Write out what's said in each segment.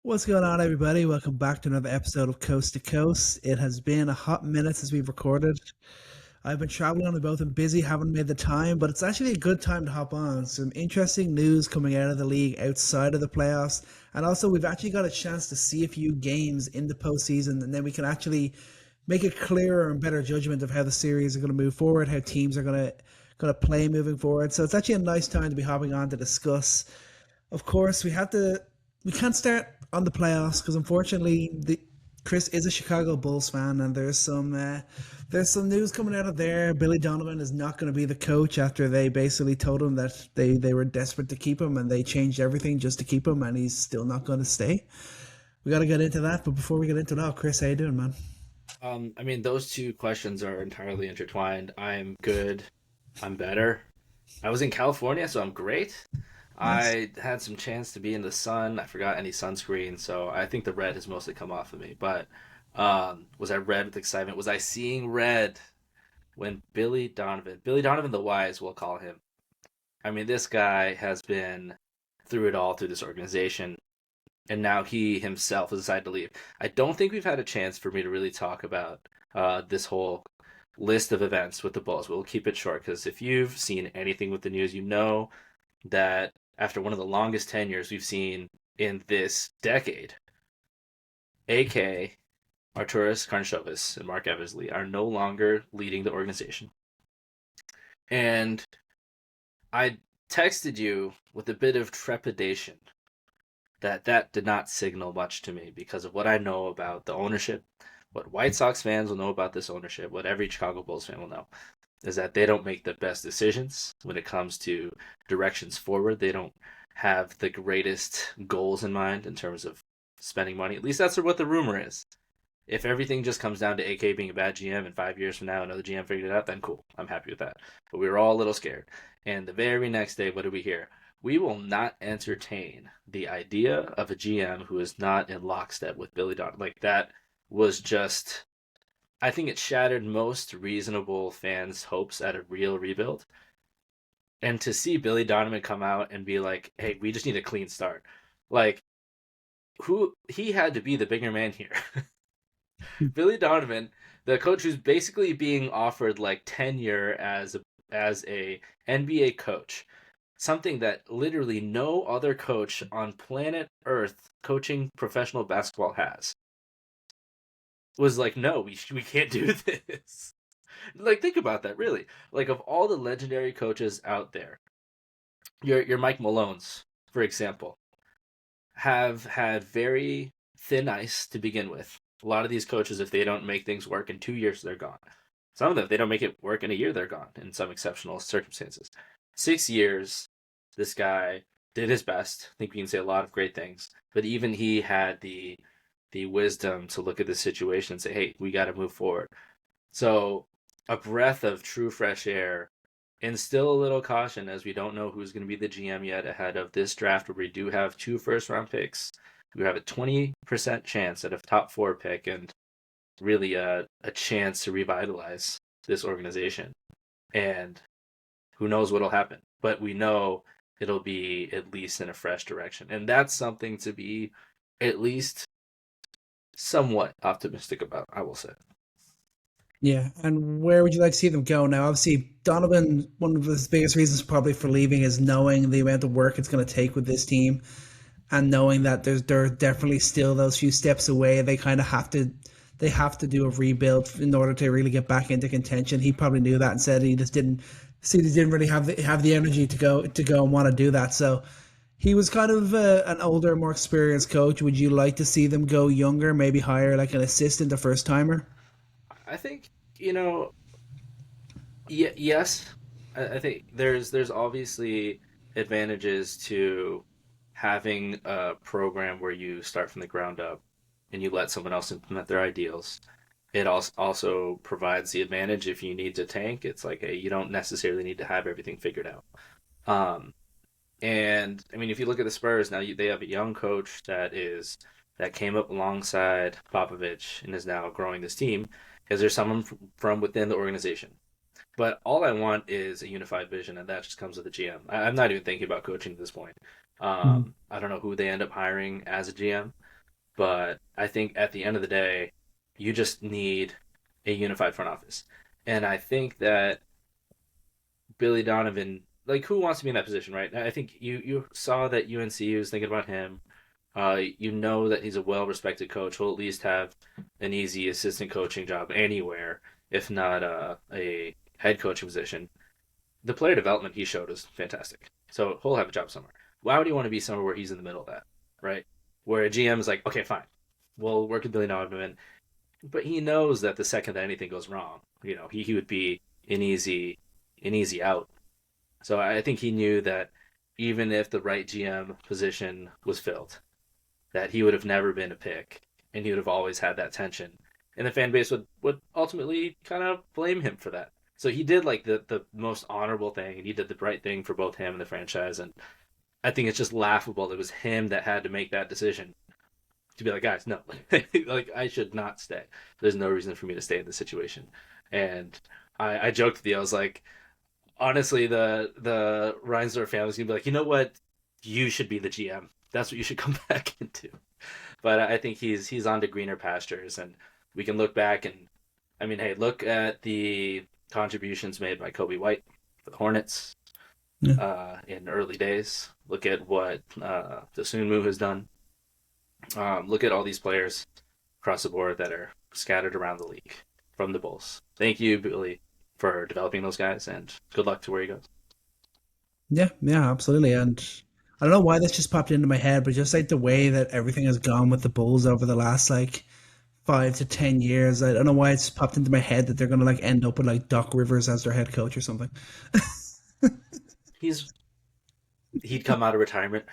What's going on, everybody? Welcome back to another episode of Coast to Coast. It has been a hot minute since we've recorded. I've been traveling, we've both been busy, haven't made the time, but it's actually a good time to hop on. Some interesting news coming out of the league outside of the playoffs. And also, we've actually got a chance to see a few games in the postseason, and then we can actually make a clearer and better judgment of how the series are going to move forward, how teams are going to play moving forward. So it's actually a nice time to be hopping on to discuss. Of course, we can't start on the playoffs because unfortunately Chris is a Chicago Bulls fan, and there's some news coming out of there. Billy Donovan is not going to be the coach after they basically told him that they were desperate to keep him and they changed everything just to keep him, and he's still not going to stay. We got to get into that, but before we get into that, Chris, how you doing, man? Those two questions are entirely intertwined. I'm good. I'm better. I was in California, so I'm great. Nice. I had some chance to be in the sun. I forgot any sunscreen, so I think the red has mostly come off of me. But was I red with excitement? Was I seeing red when Billy Donovan the Wise, we'll call him. I mean, this guy has been through it all through this organization, and now he himself has decided to leave. I don't think we've had a chance for me to really talk about this whole list of events with the Bulls. We'll keep it short because if you've seen anything with the news, you know that after one of the longest tenures we've seen in this decade, AK, Arturas Karnisovas, and Mark Eversley are no longer leading the organization. And I texted you with a bit of trepidation that did not signal much to me because of what I know about the ownership. What White Sox fans will know about this ownership, what every Chicago Bulls fan will know, is that they don't make the best decisions when it comes to directions forward. They don't have the greatest goals in mind in terms of spending money. At least that's what the rumor is. If everything just comes down to AK being a bad GM and 5 years from now another GM figured it out, then cool. I'm happy with that. But we were all a little scared. And the very next day, what did we hear? We will not entertain the idea of a GM who is not in lockstep with Billy Donovan. Like that was just, I think it shattered most reasonable fans' hopes at a real rebuild. And to see Billy Donovan come out and be like, "Hey, we just need a clean start," like who he had to be the bigger man here. Billy Donovan, the coach who's basically being offered like tenure as a NBA coach, something that literally no other coach on planet Earth coaching professional basketball has, was like, no, we can't do this. Like, think about that, really. Like, of all the legendary coaches out there, your Mike Malones, for example, have had very thin ice to begin with. A lot of these coaches, if they don't make things work in 2 years, they're gone. Some of them, if they don't make it work in a year, they're gone in some exceptional circumstances. 6 years, this guy did his best. I think we can say a lot of great things, but even he had the wisdom to look at the situation and say, "Hey, we got to move forward." So, a breath of true fresh air, and still a little caution as we don't know who's going to be the GM yet ahead of this draft where we do have two first round picks. We have a 20% chance at a top four pick and really a chance to revitalize this organization. And who knows what'll happen, but we know it'll be at least in a fresh direction. And that's something to be at least somewhat optimistic about, I will say. Yeah, and where would you like to see them go now? Obviously, Donovan, one of his biggest reasons probably for leaving is knowing the amount of work it's going to take with this team, and knowing that they're definitely still those few steps away. They have to do a rebuild in order to really get back into contention. He probably knew that and said he didn't really have the energy to go and want to do that. So he was kind of an older, more experienced coach. Would you like to see them go younger, maybe hire like an assistant, a first timer? I think, you know, yes, I think there's obviously advantages to having a program where you start from the ground up and you let someone else implement their ideals. It also provides the advantage if you need to tank. It's like, hey, you don't necessarily need to have everything figured out. Um, and I mean, if you look at the Spurs now, they have a young coach that came up alongside Popovich and is now growing this team. Is there someone from within the organization? But all I want is a unified vision, and that just comes with the GM. I'm not even thinking about coaching at this point. I don't know who they end up hiring as a GM. But I think at the end of the day, you just need a unified front office. And I think that Billy Donovan, like, who wants to be in that position, right? I think you saw that UNC was thinking about him. You know that he's a well respected coach. He'll at least have an easy assistant coaching job anywhere, if not a head coaching position. The player development he showed is fantastic. So he'll have a job somewhere. Why would he want to be somewhere where he's in the middle of that, right? Where a GM is like, okay, fine, we'll work with Billy Donovan, but he knows that the second that anything goes wrong, he would be an easy out. So I think he knew that even if the right GM position was filled, that he would have never been a pick, and he would have always had that tension, and the fan base would ultimately kind of blame him for that. So he did like the most honorable thing, and he did the right thing for both him and the franchise. And I think it's just laughable it was him that had to make that decision to be like, guys, no, like I should not stay. There's no reason for me to stay in this situation. And I joked with you, I was like, honestly, the Reinsdorf family's gonna be like, you know what, you should be the GM. That's what you should come back into. But I think he's on to greener pastures, and we can look back and, I mean, hey, look at the contributions made by Kobe White for the Hornets Yeah. in early days. Look at what Dosunmu has done. Look at all these players across the board that are scattered around the league from the Bulls. Thank you, Billy, for developing those guys, and good luck to where he goes. Yeah, yeah, absolutely. And I don't know why this just popped into my head, but just like the way that everything has gone with the Bulls over the last like 5 to 10 years, I don't know why it's popped into my head that they're gonna like end up with like Doc Rivers as their head coach or something. He's he'd come out of retirement.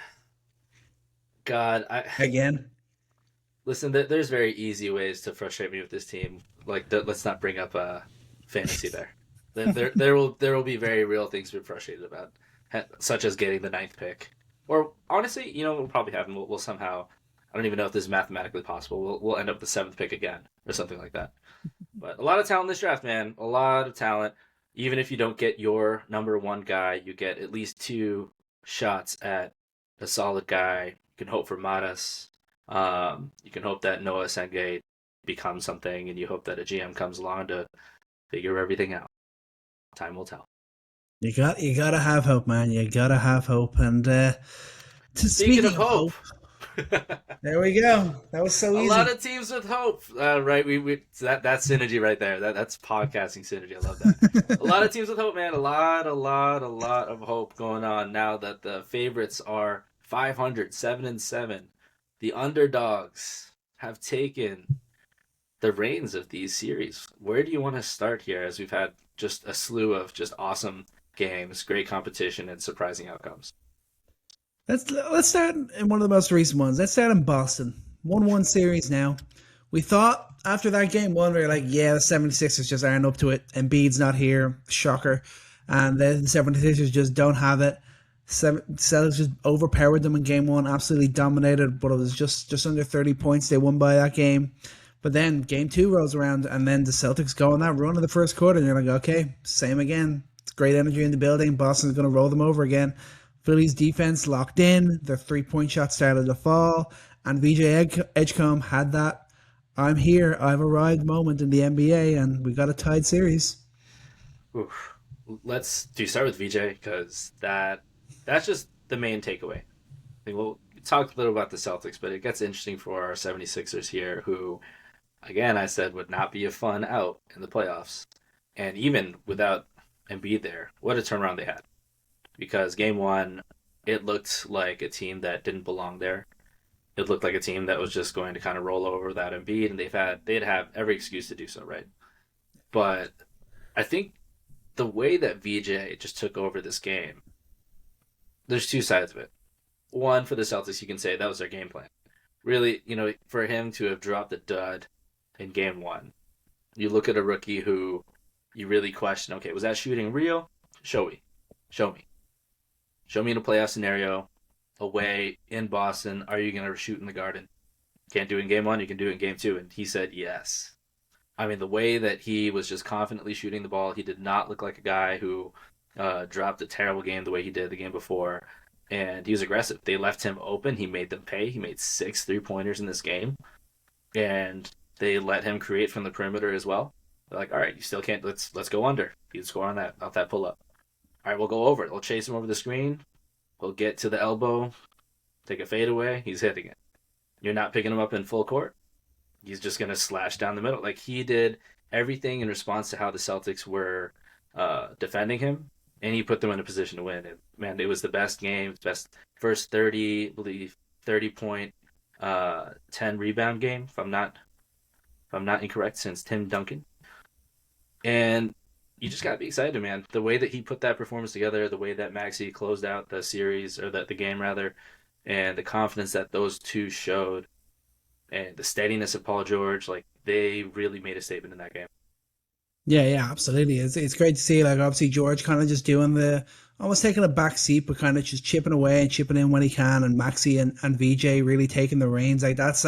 God, I Again. listen. There's very easy ways to frustrate me with this team. Like, let's not bring up fantasy there. There will be very real things to be frustrated about, such as getting the ninth pick, or honestly, we'll probably have we'll somehow. I don't even know if this is mathematically possible. We'll end up with the seventh pick again or something like that. But a lot of talent in this draft, man. A lot of talent. Even if you don't get your number one guy, you get at least two shots at a solid guy. You can hope for Matas. You can hope that Noah Sengate becomes something, and you hope that a GM comes along to figure everything out. Time will tell. You gotta have hope, man. You gotta have hope. And Speaking of speaking of hope, hope, there we go. That was so a lot easy. of teams with hope, right? We that's synergy right there. That's podcasting synergy. I love that. A lot of teams with hope, man. A lot of hope going on now that the favorites are 500, 7-7. The underdogs have taken the reins of these series. Where do you want to start here? As we've had just a slew of just awesome games, great competition, and surprising outcomes. Let's start in one of the most recent ones. Let's start in Boston. 1-1 series now. We thought after that game one, we were like, yeah, the 76ers just aren't up to it. Embiid's not here. Shocker. And then the 76ers just don't have it. Celtics just overpowered them in game one, absolutely dominated, but it was just under 30 points they won by that game. But then game two rolls around, and then the Celtics go on that run in the first quarter, and you're like, okay, same again. It's great energy in the building. Boston's going to roll them over again. Philly's defense locked in. Their 3-point shot started to fall. And VJ Edgecombe had that I'm here, I've arrived moment in the NBA, and we got a tied series. Oof. Let's do start with VJ because that's just the main takeaway. I think we'll talk a little about the Celtics, but it gets interesting for our 76ers here, who, again, I said would not be a fun out in the playoffs. And even without Embiid there, what a turnaround they had. Because game one, it looked like a team that didn't belong there. It looked like a team that was just going to kind of roll over without Embiid, and they'd have every excuse to do so, right? But I think the way that VJ just took over this game, there's two sides of it. One, for the Celtics, you can say that was their game plan. Really, for him to have dropped the dud in game one, you look at a rookie who you really question, okay, was that shooting real? Show me. Show me. Show me in a playoff scenario, away in Boston, are you going to shoot in the Garden? Can't do it in game one, you can do it in game two. And he said yes. I mean, the way that he was just confidently shooting the ball, he did not look like a guy who dropped a terrible game the way he did the game before. and he was aggressive. They left him open. He made them pay. He made 6 3-pointers in this game, and they let him create from the perimeter as well. They're like, all right, you still can't. Let's go under. You score on that off that pull up. All right, we'll go over it. We'll chase him over the screen. We'll get to the elbow, take a fade away. He's hitting it. You're not picking him up in full court. He's just gonna slash down the middle. Like he did everything in response to how the Celtics were defending him, and he put them in a position to win. And man, it was the best game, best first 30, I believe 30 point, 10 rebound game. If I'm not incorrect, since Tim Duncan. And you just gotta be excited, man. The way that he put that performance together, the way that Maxey closed out the series or the game rather, and the confidence that those two showed, and the steadiness of Paul George, like they really made a statement in that game. Yeah, yeah, absolutely. It's great to see like obviously George kind of just doing the almost taking a back seat, but kind of just chipping away and chipping in when he can, and Maxi and VJ really taking the reins. Like that's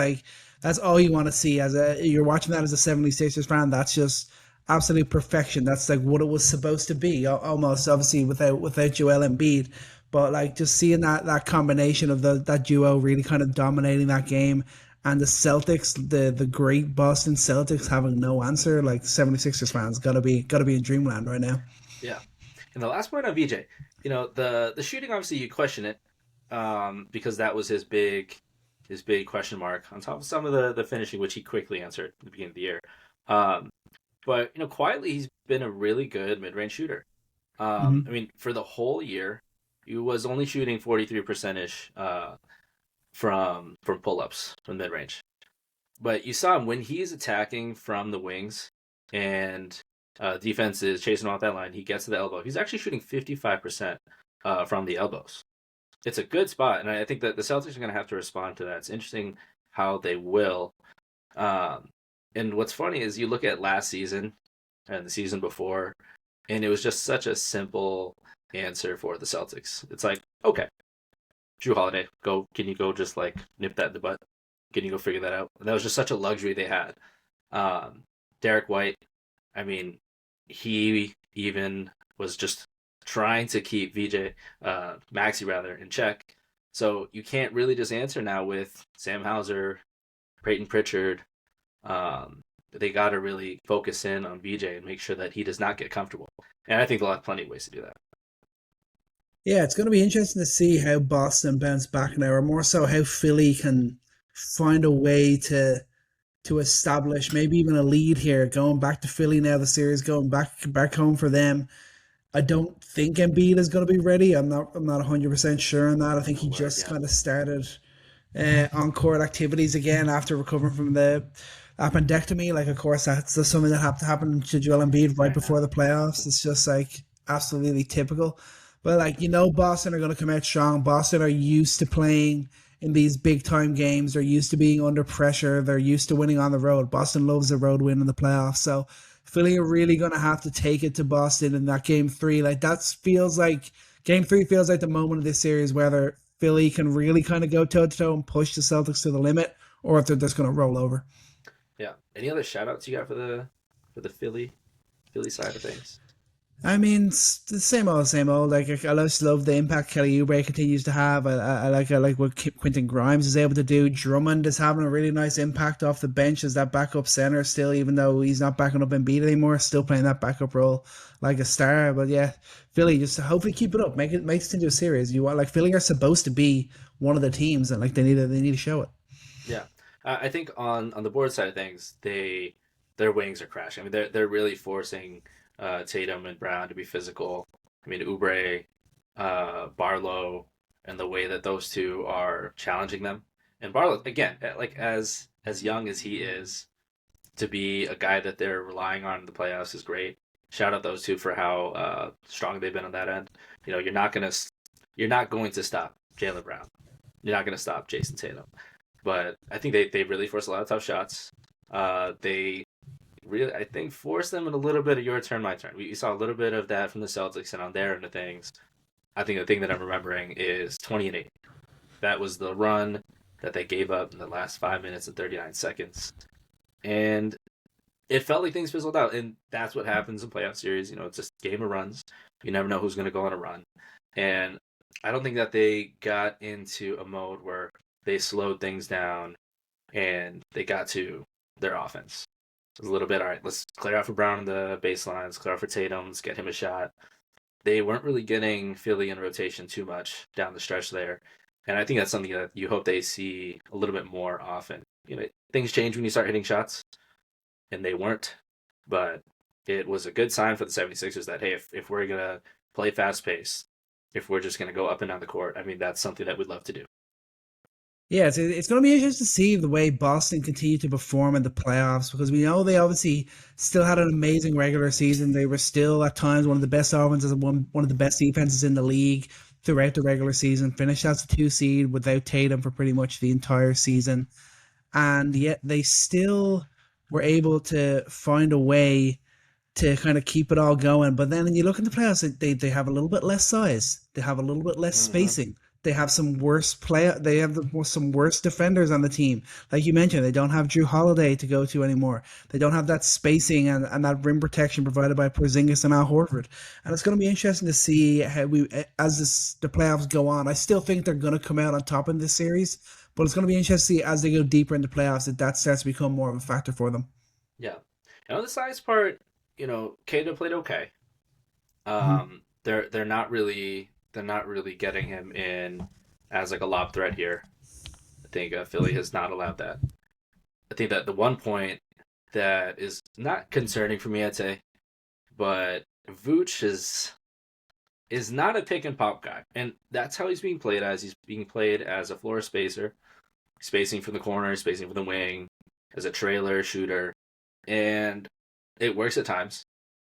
all you want to see as a you're watching that as a 76ers fan. That's just absolute perfection. That's like what it was supposed to be, almost obviously without Joel Embiid. But like just seeing that combination of that duo really kind of dominating that game, and the Celtics, the great Boston Celtics having no answer, like 76ers fans gotta be in dreamland right now. Yeah. And the last point on VJ, the shooting obviously you question it, because that was his big question mark on top of some of the finishing, which he quickly answered at the beginning of the year. Um, but quietly he's been a really good mid range shooter. I Hmm. mean, for the whole year, he was only shooting 43% ish from pull ups from mid range. But you saw him when he's attacking from the wings, and defense is chasing off that line. He gets to the elbow. He's actually shooting 55% from the elbows. It's a good spot, and I think that the Celtics are going to have to respond to that. It's interesting how they will. Um, and what's funny is you look at last season and the season before, and it was just such a simple answer for the Celtics. It's like, okay, Drew Holiday, go. Can you go just like nip that in the butt? Can you go figure that out? And that was just such a luxury they had. Um, Derek White, I mean, he even was just trying to keep VJ, Maxi rather, in check. So you can't really just answer now with Sam Hauser, Peyton Pritchard. They got to really focus in on VJ and make sure that he does not get comfortable. And I think they'll have plenty of ways to do that. Yeah, it's going to be interesting to see how Boston bounce back now, or more so how Philly can find a way to establish maybe even a lead here, going back to Philly now. The series going back home for them. I don't think Embiid is going to be ready. I'm not 100% sure on that. I think Oh, he word, just yeah. kind of started on court activities again after recovering from the appendectomy. Like, of course, that's just something that had to happen to Joel Embiid right I know. before the playoffs. It's just like absolutely typical. But like Boston are going to come out strong. Boston are used to playing in these big time games. They're used to being under pressure. They're used to winning on the road. Boston loves a road win in the playoffs. So Philly are really going to have to take it to Boston in that game three. Like that feels like game three feels like the moment of this series whether Philly can really kind of go toe to toe and push the Celtics to the limit, or if they're just going to roll over. Yeah. Any other shout outs you got for the Philly side of things? I mean, it's the same old. Like I just love the impact Kelly Oubre continues to have. I like what Quentin Grimes is able to do. Drummond is having a really nice impact off the bench as that backup center still, even though he's not backing up Embiid anymore, still playing that backup role like a star. But yeah, Philly just hopefully keep it up, make this into a series. You want like Philly are supposed to be one of the teams, and like they need to show it. Yeah, I think on the board side of things, their wings are crashing. I mean, they're really forcing Tatum and Brown to be physical. I mean, Oubre, Barlow, and the way that those two are challenging them. And Barlow, again, like as young as he is, to be a guy that they're relying on in the playoffs is great. Shout out those two for how strong they've been on that end. You're not going to stop Jaylen Brown. You're not going to stop Jason Tatum. But I think they really force a lot of tough shots. They really, I think, force them in a little bit of your turn, my turn. We saw a little bit of that from the Celtics, and on their end of things, I think the thing that I'm remembering is 20-8. That was the run that they gave up in the last 5 minutes and 39 seconds, and it felt like things fizzled out. And that's what happens in playoff series. It's just a game of runs. You never know who's going to go on a run, and I don't think that they got into a mode where they slowed things down and they got to their offense. It was a little bit, all right, let's clear out for Brown in the baseline, let's clear out for Tatum, let's get him a shot. They weren't really getting Philly in rotation too much down the stretch there. And I think that's something that you hope they see a little bit more often. Things change when you start hitting shots, and they weren't. But it was a good sign for the 76ers that, hey, if we're going to play fast pace, if we're just going to go up and down the court, I mean, that's something that we'd love to do. Yeah, it's going to be interesting to see the way Boston continue to perform in the playoffs because we know they obviously still had an amazing regular season. They were still at times one of the best offenses and one of the best defenses in the league throughout the regular season. Finished as a 2 seed without Tatum for pretty much the entire season, and yet they still were able to find a way to kind of keep it all going. But then when you look at the playoffs, they have a little bit less size. They have a little bit less Mm-hmm. spacing. They have some worse play. They have some worse defenders on the team. Like you mentioned, they don't have Drew Holiday to go to anymore. They don't have that spacing and that rim protection provided by Porzingis and Al Horford. And it's going to be interesting to see how the playoffs go on. I still think they're going to come out on top in this series, but it's going to be interesting to see as they go deeper in the playoffs that starts to become more of a factor for them. Yeah. And on the size part, Kata played okay. Mm-hmm. They're not really getting him in as like a lob threat here. I think Philly has not allowed that. I think that the one point that is not concerning for me, I'd say, but Vooch is not a pick and pop guy, and that's how he's being played as. He's being played as a floor spacer, spacing from the corner, spacing from the wing, as a trailer shooter, and it works at times.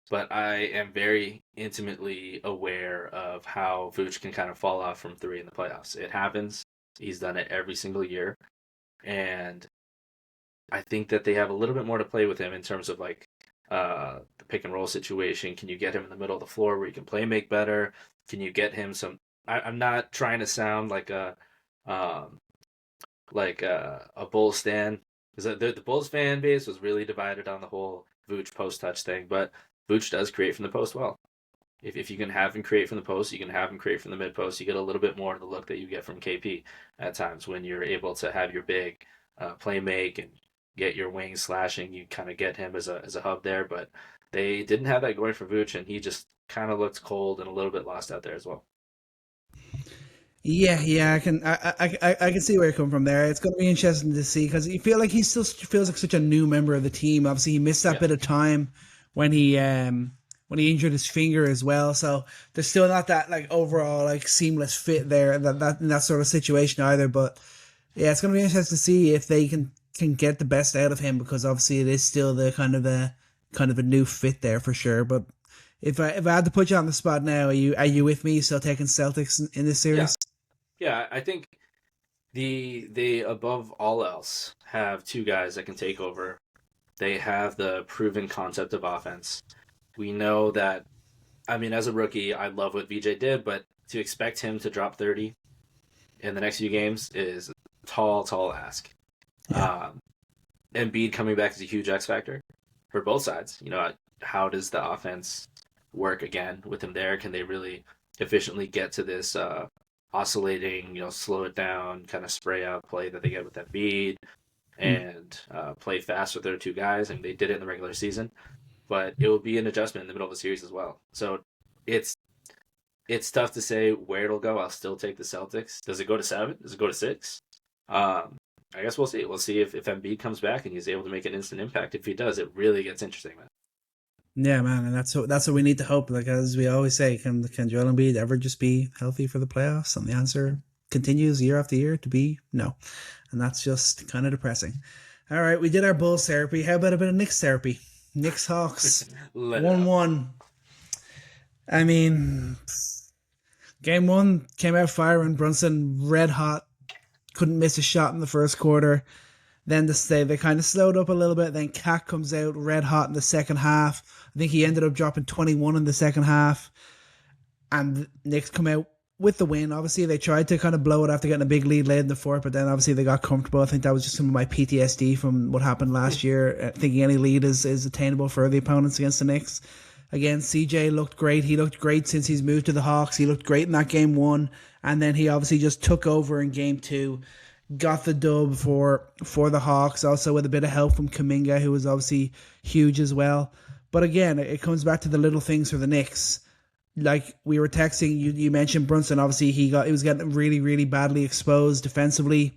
But I am very intimately aware of how Vooch can kind of fall off from three in the playoffs. It happens. He's done it every single year, and I think that they have a little bit more to play with him in terms of like the pick and roll situation. Can you get him in the middle of the floor where he can play make better? Can you get him some? I'm not trying to sound um, like a Bulls stan because the Bulls fan base was really divided on the whole Vooch post touch thing, but Vooch does create from the post well. If you can have him create from the post, you can have him create from the mid post. You get a little bit more of the look that you get from KP at times when you're able to have your big play make and get your wings slashing. You kind of get him as a hub there, but they didn't have that going for Vooch, and he just kind of looked cold and a little bit lost out there as well. Yeah, I can see where you're coming from there. It's going to be interesting to see because you feel like he still feels like such a new member of the team. Obviously, he missed that Yeah, bit of time when he injured his finger as well. So there's still not that like overall like seamless fit there that in that sort of situation either. But yeah, it's going to be interesting to see if they can get the best out of him because obviously it is still the kind of a new fit there for sure. But if I had to put you on the spot now, are you with me? Still taking Celtics in this yeah, series? yeah. I think they above all else have two guys that can take over. They have the proven concept of offense. We know that. I mean, as a rookie, I love what VJ did, but to expect him to drop 30 in the next few games is a tall, tall ask. Yeah. Um, Embiid coming back is a huge X factor for both sides. How does the offense work again with him there? Can they really efficiently get to this oscillating, slow it down, kind of spray out play that they get with Embiid Mm. and play fast with their two guys? And they did it in the regular season, but it will be an adjustment in the middle of the series as well. So it's it's tough to say where it'll go. I'll still take the Celtics. Does it go to 7? Does it go to 6? Um, I guess we'll see. We'll see if Embiid comes back and he's able to make an instant impact. If he does, it really gets interesting, man. Yeah, man, and that's what we need to hope. Like as we always say, can Joel Embiid ever just be healthy for the playoffs? And the answer continues year after year to be no, and that's just kind of depressing. All right, we did our Bulls therapy. How about a bit of Knicks therapy? Knicks Hawks Let it out. 1-1. I mean, game one came out firing. Brunson red hot, couldn't miss a shot in the first quarter. Then they kind of slowed up a little bit. Then Cat comes out red hot in the second half. I think he ended up dropping 21 in the second half. And the Knicks come out with the win. Obviously, they tried to kind of blow it after getting a big lead late in the fourth, but then obviously they got comfortable. I think that was just some of my PTSD from what happened last year, thinking any lead is attainable for the opponents against the Knicks. Again, CJ looked great. He looked great since he's moved to the Hawks. He looked great in that game one, and then he obviously just took over in game two, got the dub for the Hawks, also with a bit of help from Kuminga, who was obviously huge as well. But again, it comes back to the little things for the Knicks. Like we were texting, you mentioned Brunson. Obviously, he was getting really, really badly exposed defensively,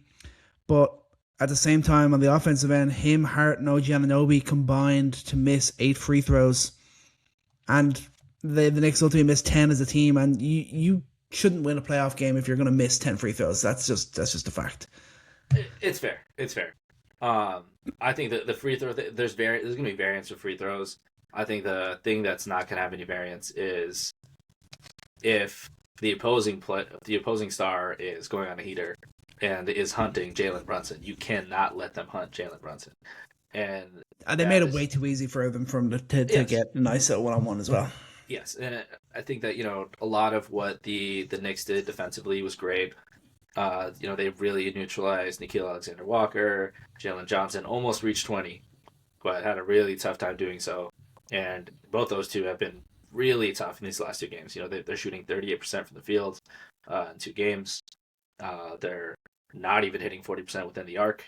but at the same time, on the offensive end, him, Hart, and OG Anunoby combined to miss 8 free throws, and the Knicks ultimately missed 10 as a team. And you shouldn't win a playoff game if you're going to miss 10 free throws. That's just a fact. It's fair. It's fair. I think that the free throw there's going to be variance for free throws. I think the thing that's not going to have any variance is if the opposing star is going on a heater and is hunting Jalen Brunson. You cannot let them hunt Jalen Brunson. And they made it way too easy for them to get an ISO one-on-one as well. Yes, and I think that, a lot of what the Knicks did defensively was great. They really neutralized Nickeil Alexander-Walker. Jalen Johnson almost reached 20, but had a really tough time doing so. And both those two have been really tough in these last 2 games. They're shooting 38% from the field in 2 games. They're not even hitting 40% within the arc,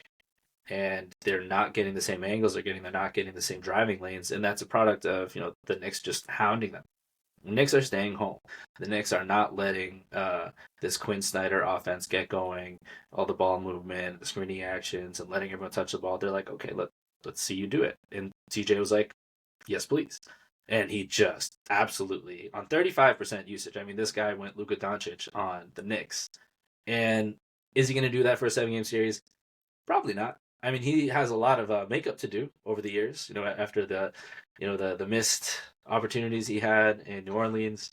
and they're not getting the same angles they're not getting the same driving lanes, and that's a product of the Knicks just hounding them. The Knicks are staying home. The Knicks are not letting this Quinn Snyder offense get going, all the ball movement, the screening actions, and letting everyone touch the ball. They're like, okay, let's see you do it. And TJ was like, yes, please. And he just absolutely, on 35% usage, I mean, this guy went Luka Doncic on the Knicks. And is he going to do that for a 7-game series? Probably not. I mean, he has a lot of makeup to do over the years, after the missed opportunities he had in New Orleans,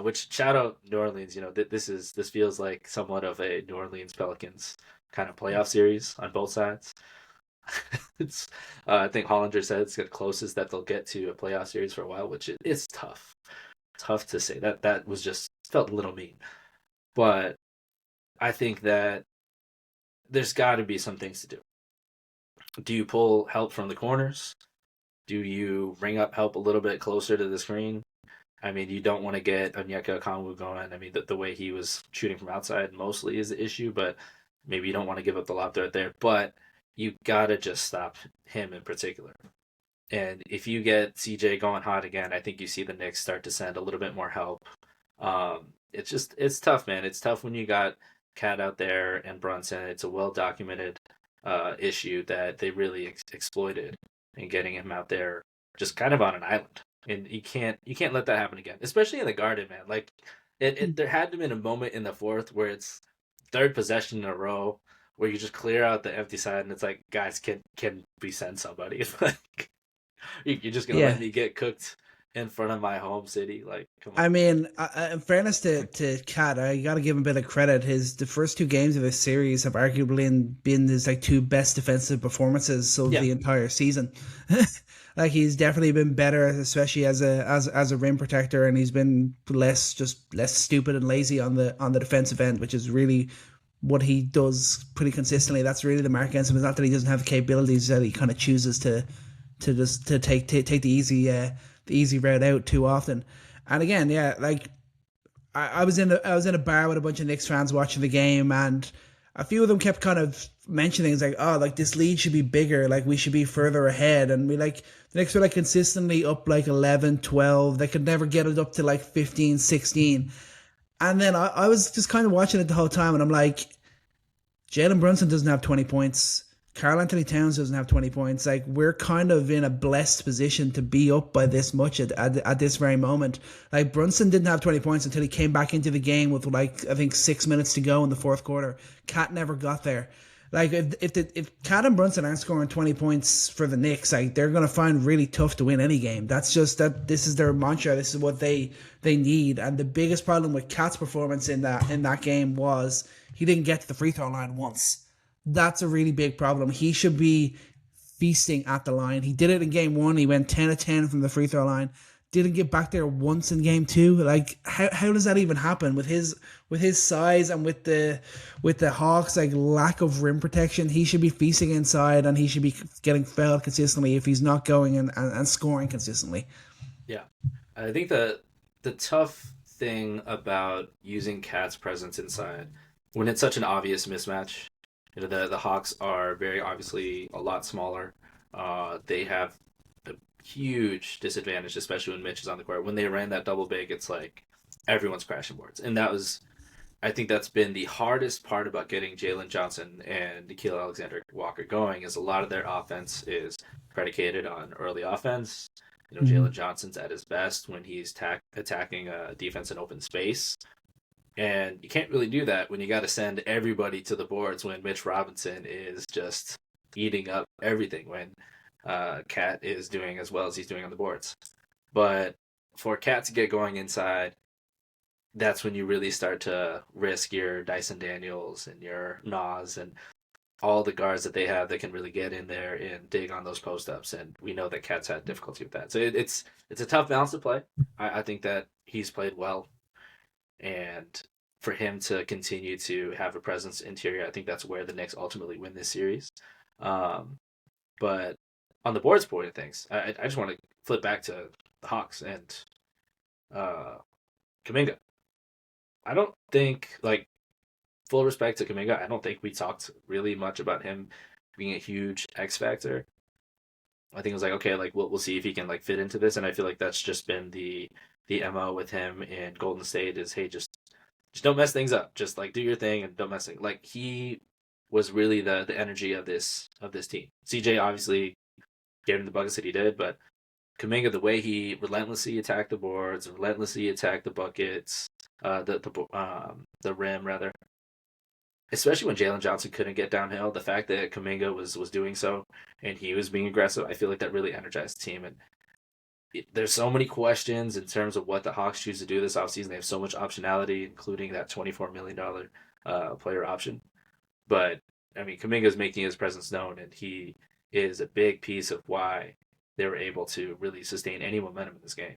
which shout out New Orleans, this feels like somewhat of a New Orleans Pelicans kind of playoff series on both sides. It's I think Hollinger said it's the closest that they'll get to a playoff series for a while, which is tough to say. That was just felt a little mean, but I think that there's got to be some things to do. Do you pull help from the corners? Do you ring up help a little bit closer to the screen? I mean, you don't want to get Onyeka Okongwu going. I mean, the way he was shooting from outside mostly is the issue, but maybe you don't want to give up the lob threat there. But you got to just stop him in particular. And if you get CJ going hot again, I think you see the Knicks start to send a little bit more help. It's tough, man. It's tough when you got Cat out there and Brunson. It's a well-documented issue that they really exploited in getting him out there just kind of on an island. And you can't let that happen again, especially in the Garden, man. Like there had to have been a moment in the fourth where it's 3rd possession in a row where you just clear out the empty side and it's like, guys, can we send somebody? Like you're just gonna let me get cooked in front of my home city? Like, come on. I mean, in fairness to Kat, I got to give him a bit of credit. The first 2 games of this series have arguably been his 2 best defensive performances of the entire season. Like he's definitely been better, especially as a rim protector, and he's been less stupid and lazy on the defensive end, which is really what he does pretty consistently. That's really the mark against him. It's not that he doesn't have the capabilities, that he kind of chooses to take the easy route out too often. And again, I was in a bar with a bunch of Knicks fans watching the game, and a few of them kept kind of mentioning things like, oh, like this lead should be bigger, like we should be further ahead. And the Knicks were consistently up 11, 12. They could never get it up to 15, 16. And then I was just kind of watching it the whole time, and I'm like, Jalen Brunson doesn't have 20 points. Karl Anthony Towns doesn't have 20 points. Like, we're kind of in a blessed position to be up by this much at this very moment. Like, Brunson didn't have 20 points until he came back into the game with I think 6 minutes to go in the fourth quarter. Cat never got there. Like, if Cat and Brunson aren't scoring 20 points for the Knicks, they're going to find really tough to win any game. That's just that. This is their mantra. This is what they need. And the biggest problem with Cat's performance in that game was he didn't get to the free throw line once. That's a really big problem. He should be feasting at the line. He did it in game 1. He went 10 of 10 from the free throw line. Didn't get back there once in game 2. Like, how does that even happen with his size and with the Hawks lack of rim protection? He should be feasting inside, and he should be getting fouled consistently if he's not going and scoring consistently. Yeah, I think the tough thing about using Cat's presence inside when it's such an obvious mismatch, the Hawks are very obviously a lot smaller. They have a huge disadvantage, especially when Mitch is on the court. When they ran that double big, it's like everyone's crashing boards, and that was I think that's been the hardest part about getting Jalen Johnson and Nikhil Alexander Walker going is a lot of their offense is predicated on early offense. Jalen Mhm. Johnson's at his best when he's attacking a defense in open space. And you can't really do that when you got to send everybody to the boards when Mitch Robinson is just eating up everything when Cat is doing as well as he's doing on the boards. But for Cat to get going inside, that's when you really start to risk your Dyson Daniels and your Nas and all the guards that they have that can really get in there and dig on those post ups. And we know that Cat's had difficulty with that. So it's a tough balance to play. I think that he's played well, and for him to continue to have a presence interior, I think that's where the Knicks ultimately win this series. Um, but on the boards point of things, I just want to flip back to the Hawks and uh, Kaminga. I don't think like full respect to Kaminga. I don't think we talked really much about him being a huge X factor. I think it was like okay, like we'll see if he can like fit into this, and I feel like that's just been the mo with him in Golden State is hey just don't mess things up, just like do your thing and don't mess it. Like he was really the energy of this team. CJ obviously gave him the buckets that he did, but Kaminga, the way he relentlessly attacked the boards, relentlessly attacked the buckets, the rim rather, especially when Jalen Johnson couldn't get downhill. The fact that Kaminga was doing so and he was being aggressive, I feel like that really energized the team. And there's so many questions in terms of what the Hawks choose to do this offseason. They have so much optionality, including that $24 million player option. But I mean, Kaminga is making his presence known, and he is a big piece of why they were able to really sustain any momentum in this game.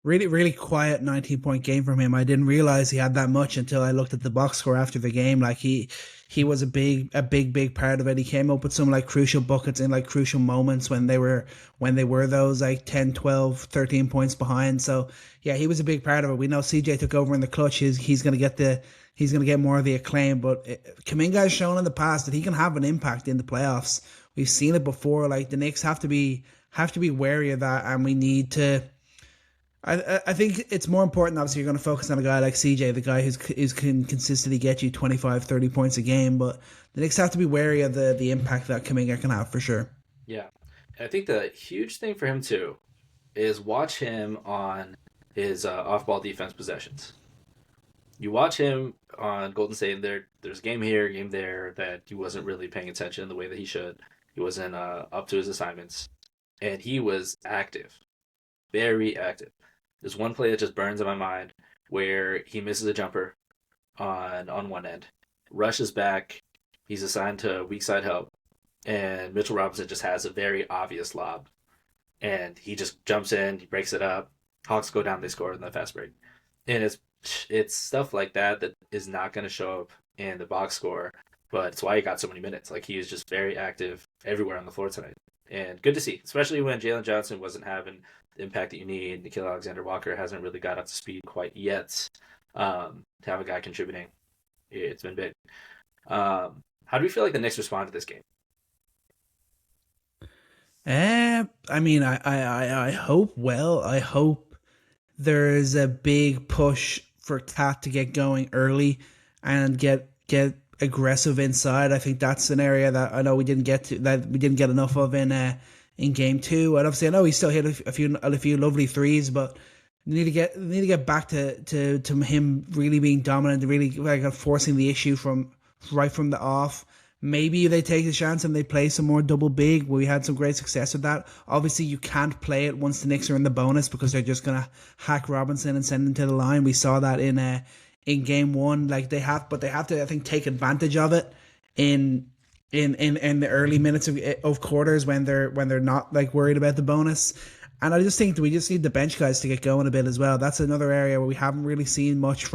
Really, really quiet 19-point game from him. I didn't realize he had that much until I looked at the box score after the game. Like he was a big part of it. He came up with some like crucial buckets in like crucial moments when they were those like 10, 12, 13 points behind. So yeah, he was a big part of it. We know CJ took over in the clutch. He's gonna get more of the acclaim. But Kaminga has shown in the past that he can have an impact in the playoffs. We've seen it before. Like the Knicks have to be wary of that, and we need to. I think it's more important. Obviously, you're going to focus on a guy like CJ, the guy who's can consistently get you 25, 30 points a game. But the Knicks have to be wary of the impact that Kuminga can have for sure. Yeah. And I think the huge thing for him, too, is watch him on his off ball defense possessions. You watch him on Golden State, and there's game here, game there that he wasn't really paying attention the way that he should. He wasn't up to his assignments, and he was active, very active. There's one play that just burns in my mind where he misses a jumper on one end, rushes back, he's assigned to weak side help, and Mitchell Robinson just has a very obvious lob, and he just jumps in, he breaks it up. Hawks go down, they score in the fast break, and it's stuff like that that is not going to show up in the box score, but it's why he got so many minutes. Like he is just very active everywhere on the floor tonight, and good to see, especially when Jalen Johnson wasn't having the impact that you need. Nikhil Alexander Walker hasn't really got up to speed quite yet. To have a guy contributing, it's been big. How do you feel like the Knicks respond to this game? I mean, I hope well. I hope there's a big push for Cat to get going early and get aggressive inside. I think that's an area that I know we didn't get enough of in game two. And obviously, I know he still hit a few lovely threes, but need to get back to him really being dominant, really like forcing the issue from right from the off. Maybe they take a chance and they play some more double big. We had some great success with that. Obviously, you can't play it once the Knicks are in the bonus because they're just gonna hack Robinson and send him to the line. We saw that in game one. Like but they have to I think take advantage of it in in the early minutes of quarters when they're not like worried about the bonus. And I just think we just need the bench guys to get going a bit as well. That's another area where we haven't really seen much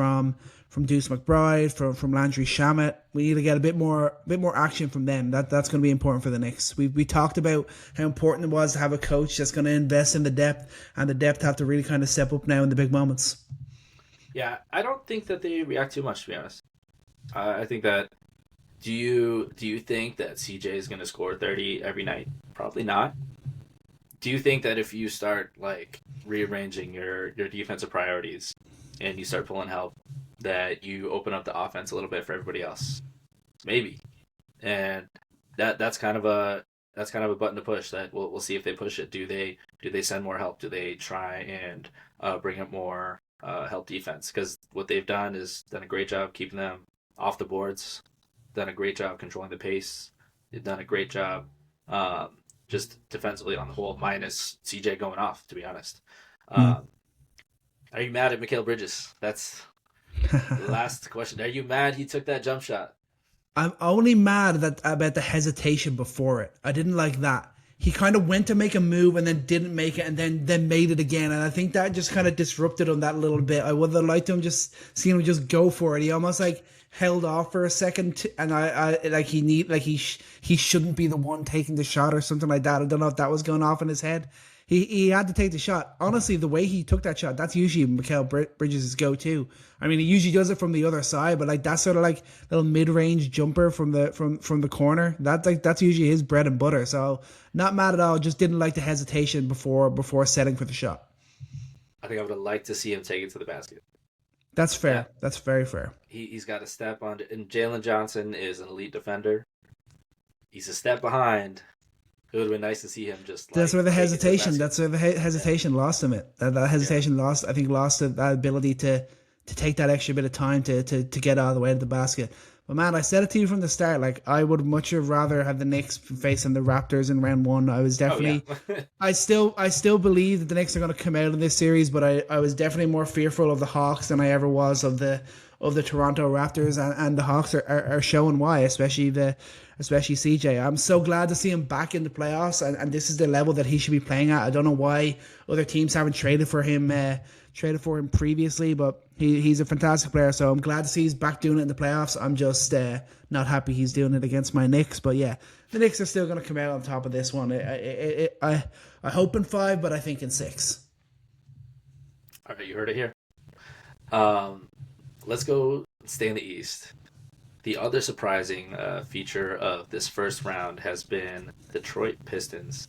Deuce McBride, from Landry Shamet. We need to get a bit more action from them. That's going to be important for the Knicks. We talked about how important it was to have a coach that's going to invest in the depth, and the depth have to really kind of step up now in the big moments. Yeah, I don't think that they react too much, to be honest. I think that do you think that CJ is going to score 30 every night? Probably not. Do you think that if you start like rearranging your defensive priorities and you start pulling help, that you open up the offense a little bit for everybody else? Maybe. And that's kind of a button to push that we'll see if they push it. Do they send more help? Do they try and bring up more help defense? Because what they've done is done a great job keeping them off the boards, done a great job controlling the pace. They've done a great job just defensively on the whole, minus CJ going off, to be honest. Hmm. Um, are you mad at Mikal Bridges? That's the last question. Are you mad he took that jump shot? I'm only mad about the hesitation before it. I didn't like that. He kind of went to make a move and then didn't make it, and then made it again. And I think that just kind of disrupted him that little bit. I would have liked him just seeing him just go for it. He almost like held off for a second, and I like he shouldn't be the one taking the shot or something like that. I don't know if that was going off in his head. He had to take the shot. Honestly, the way he took that shot, that's usually Mikal Bridges' go-to. I mean, he usually does it from the other side, but like that sort of like little mid-range jumper from the corner, that's usually his bread and butter. So not mad at all. Just didn't like the hesitation before setting for the shot. I think I would have liked to see him take it to the basket. That's That fair. That's very fair. he's got a step on, and Jalen Johnson is an elite defender. He's a step behind. It would have been nice to see him just That's like where the take it to the hesitation. basket. That's where the Yeah, hesitation lost him. That yeah. hesitation lost. I think lost that ability to take that extra bit of time to get all the way to the basket. But man, I said it to you from the start. Like I would much rather have the Knicks facing the Raptors in round one. I was Oh yeah. definitely. I still believe that the Knicks are going to come out of this series, but I was definitely more fearful of the Hawks than I ever was of the Toronto Raptors, and the Hawks are showing why, especially CJ. I'm so glad to see him back in the playoffs, and this is the level that he should be playing at. I don't know why other teams haven't traded for him previously, but he's a fantastic player. So I'm glad to see he's back doing it in the playoffs. I'm just not happy he's doing it against my Knicks, but yeah, the Knicks are still going to come out on top of this one. I hope in five, but I think in six. All right, you heard it here. Um, let's go stay in the East. The other surprising feature of this first round has been Detroit Pistons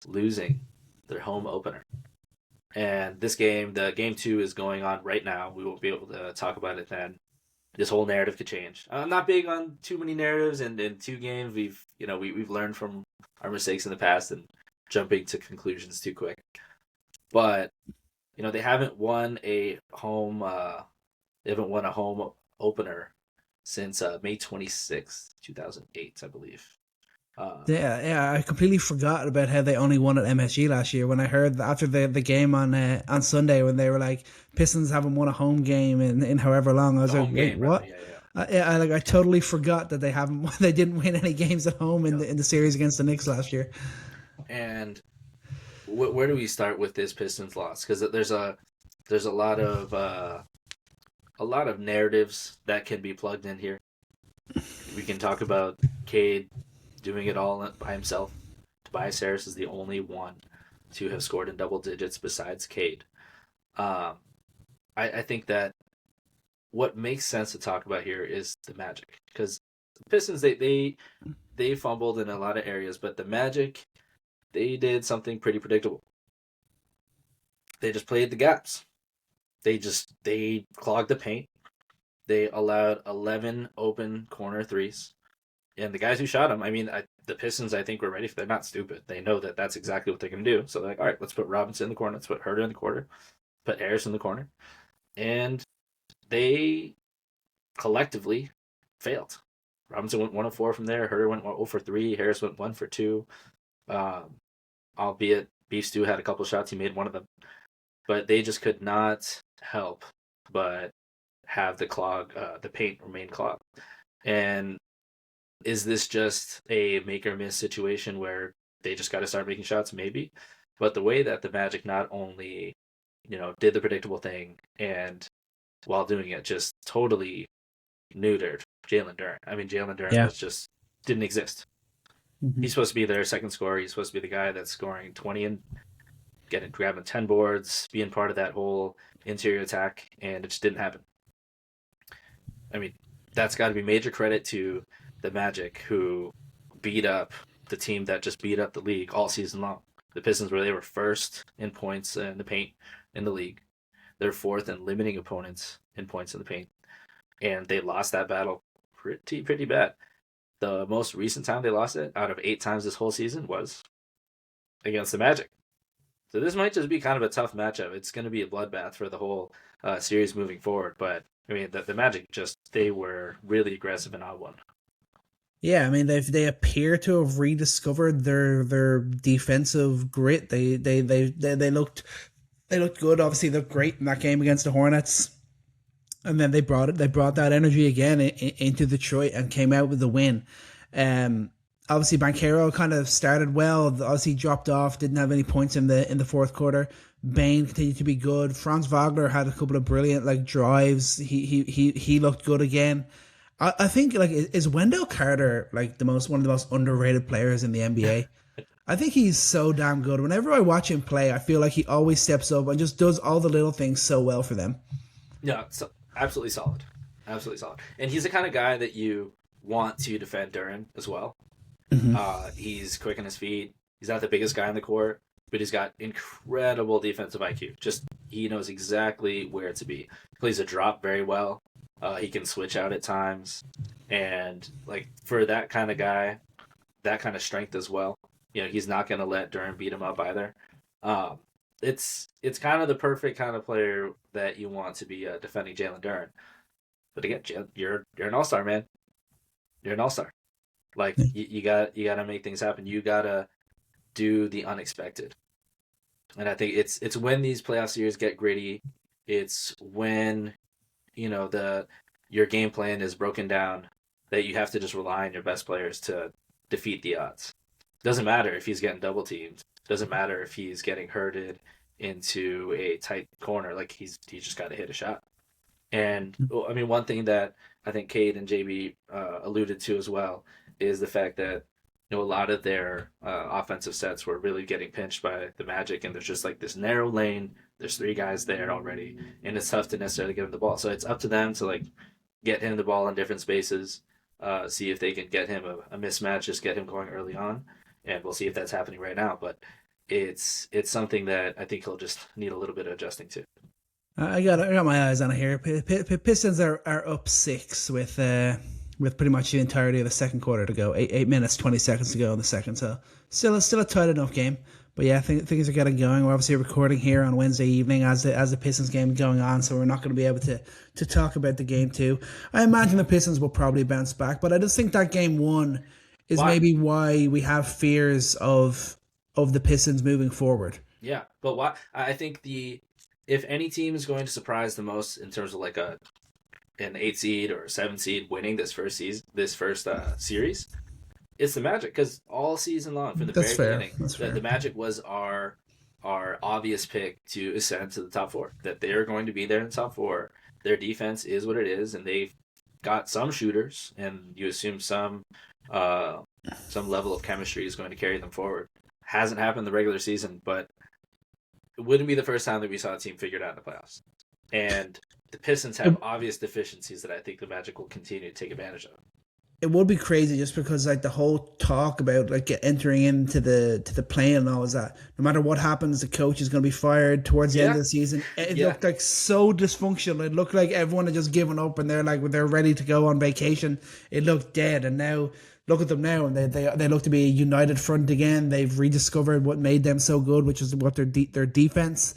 losing their home opener. And this game, the game two, is going on right now. We won't be able to talk about it then. This whole narrative could change. I'm not big on too many narratives, and in two games, we've learned from our mistakes in the past and jumping to conclusions too quick. But they haven't won a home. They haven't won a home opener since May 26th, 2008, I believe. Yeah, yeah, I completely forgot about how they only won at MSG last year. When I heard after the game on Sunday, when they were like Pistons haven't won a home game in however long, I was The like, home wait, game, rather. what? Yeah, yeah. I totally forgot that they didn't win any games at home in Yeah. the series against the Knicks last year. And where do we start with this Pistons loss? Because there's a lot of narratives that can be plugged in here. We can talk about Cade doing it all by himself. Tobias Harris is the only one to have scored in double digits besides Cade. Um, I think that what makes sense to talk about here is the Magic, because the Pistons they fumbled in a lot of areas, but the Magic, they did something pretty predictable. They just played the gaps. They clogged the paint. They allowed 11 open corner threes. And the guys who shot them, I mean, the Pistons, I think, were ready. They're not stupid. They know that that's exactly what they're going to do. So they're like, all right, let's put Robinson in the corner. Let's put Herter in the corner. Put Harris in the corner. And they collectively failed. Robinson went 1 of 4 from there. Herter went 0 for 3. Harris went 1 for 2. Um, albeit Beef Stew had a couple shots. He made one of them. But they just could not help but have the paint remain clogged. And is this just a make or miss situation where they just got to start making shots? Maybe. But the way that the Magic not only, did the predictable thing and while doing it just totally neutered Jalen Duren. I mean, Jalen Duren Yeah. was just didn't exist. He's supposed to be their second scorer. He's supposed to be the guy that's scoring 20 and grabbing 10 boards, being part of that whole interior attack, and it just didn't happen. I mean, that's got to be major credit to the Magic, who beat up the team that just beat up the league all season long. The Pistons, where they were first in points in the paint in the league. They're fourth in limiting opponents in points in the paint. And they lost that battle pretty bad. The most recent time they lost it, out of 8 times this whole season, was against the Magic. So this might just be kind of a tough matchup. It's going to be a bloodbath for the whole series moving forward. But, I mean, the Magic they were really aggressive in odd one. Yeah, I mean they appear to have rediscovered their defensive grit. They looked good. Obviously, they looked great in that game against the Hornets, and then they brought that energy again into Detroit and came out with the win. Obviously, Banchero kind of started well. Obviously, dropped off. Didn't have any points in the fourth quarter. Bain continued to be good. Franz Wagner had a couple of brilliant drives. He looked good again. I think is Wendell Carter one of the most underrated players in the NBA? I think he's so damn good. Whenever I watch him play, I feel like he always steps up and just does all the little things so well for them. Yeah, so absolutely solid. And he's the kind of guy that you want to defend Duren as well. He's quick on his feet. He's not the biggest guy on the court, but he's got incredible defensive IQ. Just he knows exactly where to be. He plays a drop very well. He can switch out at times, and for that kind of guy, that kind of strength as well. He's not going to let Duren beat him up either. It's kind of the perfect kind of player that you want to be defending Jalen Duren. But again, you're an all-star, man. You're an all-star. You got to make things happen. You got to do the unexpected. And I think it's when these playoff series get gritty. It's when your game plan is broken down that you have to just rely on your best players to defeat the odds. Doesn't matter if he's getting double teamed. Doesn't matter if he's getting herded into a tight corner. He's just got to hit a shot. And I mean, one thing that I think Cade and JB alluded to as well is the fact that a lot of their offensive sets were really getting pinched by the Magic, and there's just this narrow lane. There's 3 guys there already, and it's tough to necessarily get him the ball. So it's up to them to get him the ball in different spaces, see if they can get him a mismatch, just get him going early on, and we'll see if that's happening right now. But it's something that I think he'll just need a little bit of adjusting to. I got my eyes on it here. Pistons are up 6 with pretty much the entirety of the second quarter to go. 8 minutes 20 seconds to go in the second. So still a tight enough game. But yeah, I think things are getting going. We're obviously recording here on Wednesday evening as the Pistons game is going on, so we're not going to be able to talk about the game too. I imagine the Pistons will probably bounce back, but I just think that game 1 is maybe why we have fears of the Pistons moving forward. Yeah, but why? I think if any team is going to surprise the most in terms of an 8 seed or a 7 seed winning this first series, it's the Magic, because all season long from the very beginning, the Magic was our obvious pick to ascend to the top 4. That they're going to be there in the top 4. Their defense is what it is, and they've got some shooters, and you assume some level of chemistry is going to carry them forward. Hasn't happened in the regular season, but it wouldn't be the first time that we saw a team figured out in the playoffs. And the Pistons have obvious deficiencies that I think the Magic will continue to take advantage of. It would be crazy just because the whole talk about entering into the play and all is that no matter what happens, the coach is going to be fired towards the end of the season. It looked so dysfunctional. It looked like everyone had just given up and they're ready to go on vacation. It looked dead, and now look at them now, and they look to be a united front again. They've rediscovered what made them so good, which is what their defense,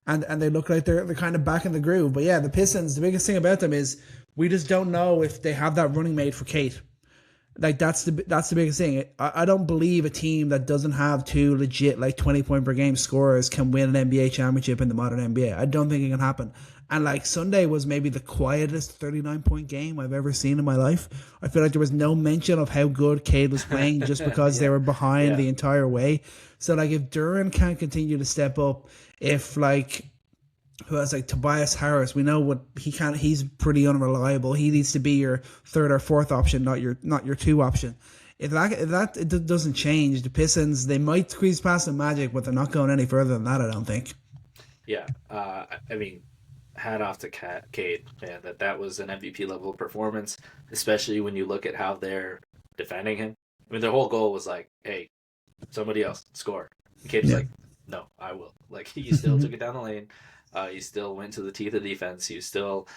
and they look like they're kind of back in the groove. But yeah, the Pistons, the biggest thing about them is we just don't know if they have that running mate for Kate. That's the biggest thing. I don't believe a team that doesn't have 2 legit 20-point per game scorers can win an NBA championship in the modern NBA. I don't think it can happen. And Sunday was maybe the quietest 39-point game I've ever seen in my life. I feel like there was no mention of how good Cade was playing just because they were behind the entire way. So if Duren can't continue to step up, if who has like Tobias Harris. We know what he can. He's pretty unreliable. He needs to be your third or fourth option, not your two option. If that it doesn't change, the Pistons they might squeeze past the Magic, but they're not going any further than that. I don't think. Yeah, I mean, hat off to Cade, man. That was an MVP level performance, especially when you look at how they're defending him. I mean, their whole goal was like, hey, somebody else score. And Cade was Yeah. like, no, I will. Like he still took it down the lane. He still went to the teeth of defense. He was still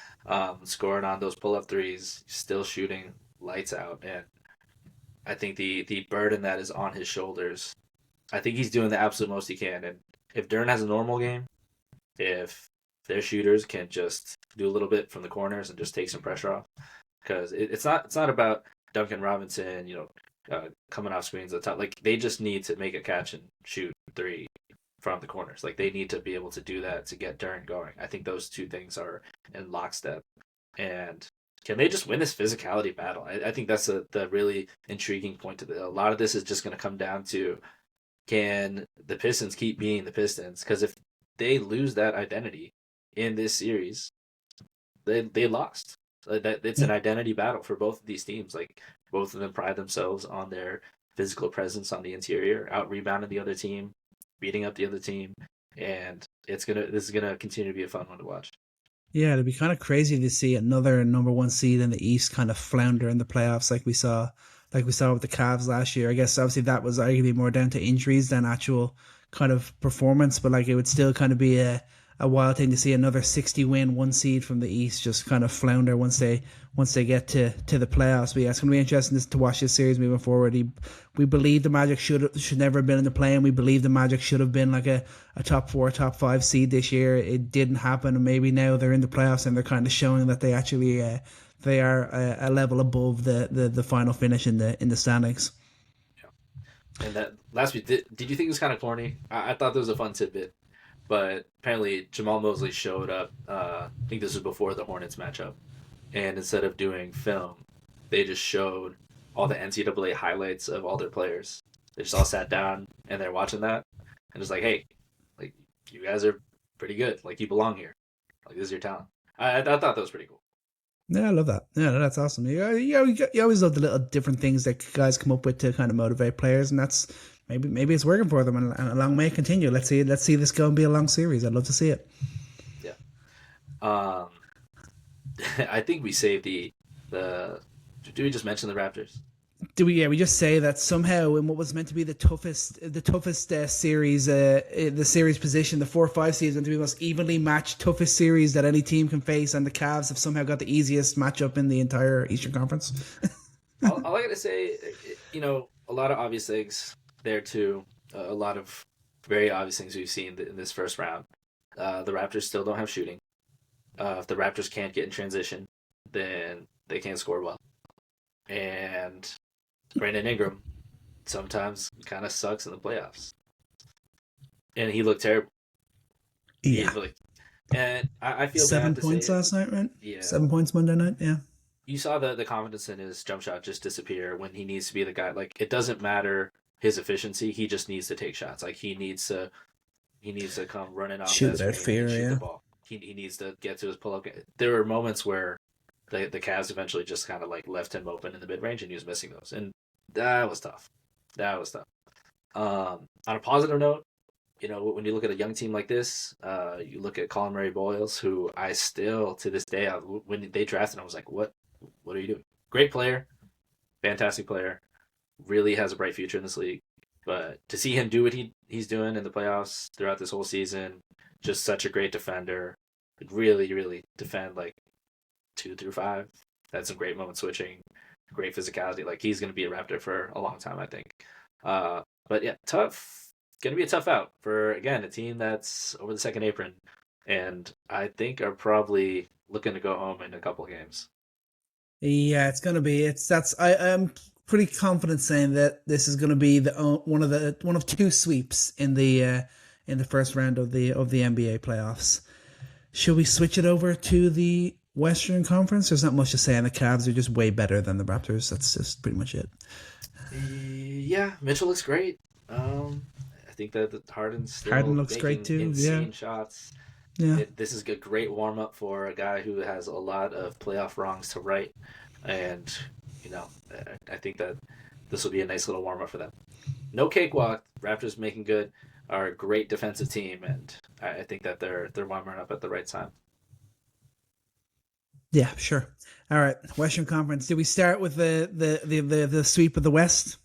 scoring on those pull up threes. Still shooting lights out. And I think the burden that is on his shoulders. I think he's doing the absolute most he can. And if Dern has a normal game, if their shooters can just do a little bit from the corners and just take some pressure off, because it's not about Duncan Robinson, coming off screens at the top. Like they just need to make a catch and shoot three from the corners. Like they need to be able to do that to get Dern going. I think those two things are in lockstep. And can they just win this physicality battle? I think that's the really intriguing point to the. A lot of this is just going to come down to can the Pistons keep being the Pistons? Because if they lose that identity in this series, they lost. That it's an identity battle for both of these teams. Like both of them pride themselves on their physical presence on the interior, out rebounding the other team, beating up the other team, and this is gonna continue to be a fun one to watch. Yeah, it'd be kind of crazy to see another number one seed in the East kind of flounder in the playoffs like we saw with the Cavs last year. I guess obviously that was arguably more down to injuries than actual kind of performance, but like it would still kind of be a wild thing to see another 60 win one seed from the East just kind of flounder once they get to the playoffs. But yeah, it's going to be interesting to watch this series moving forward. We believe the Magic should never have been in the play, and we believe the Magic should have been like a top four, top five seed this year. It didn't happen, and maybe now they're in the playoffs and they're kind of showing that they actually they are a level above the final finish in the standings. Yeah. And that last week, did you think it was kind of corny? I thought there was a fun tidbit, but apparently Jamal Mosley showed up. I think this was before the Hornets matchup, and instead of doing film, they just showed all the NCAA highlights of all their players. They just all sat down and they're watching that, and it's like, hey, like you guys are pretty good. Like you belong here. Like this is your talent. I thought that was pretty cool. Yeah, I love that. Yeah, that's awesome. You always love the little different things that guys come up with to kind of motivate players, and that's maybe it's working for them, and a long may continue. Let's see this go and be a long series. I'd love to see it. Yeah. Um, I think we saved the. Do we just mention the Raptors? Do we? Yeah, we just say that somehow in what was meant to be the toughest series, the series position, the 4-5 series, going to be the most evenly matched, toughest series that any team can face, and the Cavs have somehow got the easiest matchup in the entire Eastern Conference. All I gotta say, a lot of obvious things there too. A lot of very obvious things we've seen in this first round. The Raptors still don't have shooting. If the Raptors can't get in transition, then they can't score well. And Brandon Ingram sometimes kind of sucks in the playoffs, and he looked terrible. He Yeah, really, and I feel seven bad to say points it. last night, right? Yeah, 7 points Monday night. Yeah, you saw the confidence in his jump shot just disappear when he needs to be the guy. Like it doesn't matter his efficiency; he just needs to take shots. Like he needs to come running off shoot that without screen and fear. shoot the Yeah. ball. He needs to get to his pull up. There were moments where the Cavs eventually just kind of like left him open in the mid range, and he was missing those, and that was tough. That was tough. On a positive note, when you look at a young team like this, you look at Colin Murray Boyles, who I still to this day, when they drafted him, I was like, what are you doing? Great player, fantastic player, really has a bright future in this league. But to see him do what he's doing in the playoffs throughout this whole season, just such a great defender, really, really defend like 2 through 5. Had some great moment switching, great physicality. Like he's going to be a Raptor for a long time, I think. But yeah, tough. Going to be a tough out for again a team that's over the second apron, and I think are probably looking to go home in a couple of games. Yeah, it's gonna be. I am pretty confident saying that this is gonna be one of two sweeps in the first round of the NBA playoffs. Should we switch it over to the Western Conference? There's not much to say, and the Cavs are just way better than the Raptors. That's just pretty much it. Yeah, Mitchell looks great. I think that Harden's Harden still looks great making too. Yeah, insane shots. Yeah. This is a great warm up for a guy who has a lot of playoff wrongs to right, and I think that this will be a nice little warm up for them. No cakewalk. Raptors making good, are a great defensive team, and I think that they're warming up at the right time. Yeah, sure. All right. Western Conference. Did we start with the sweep of the West?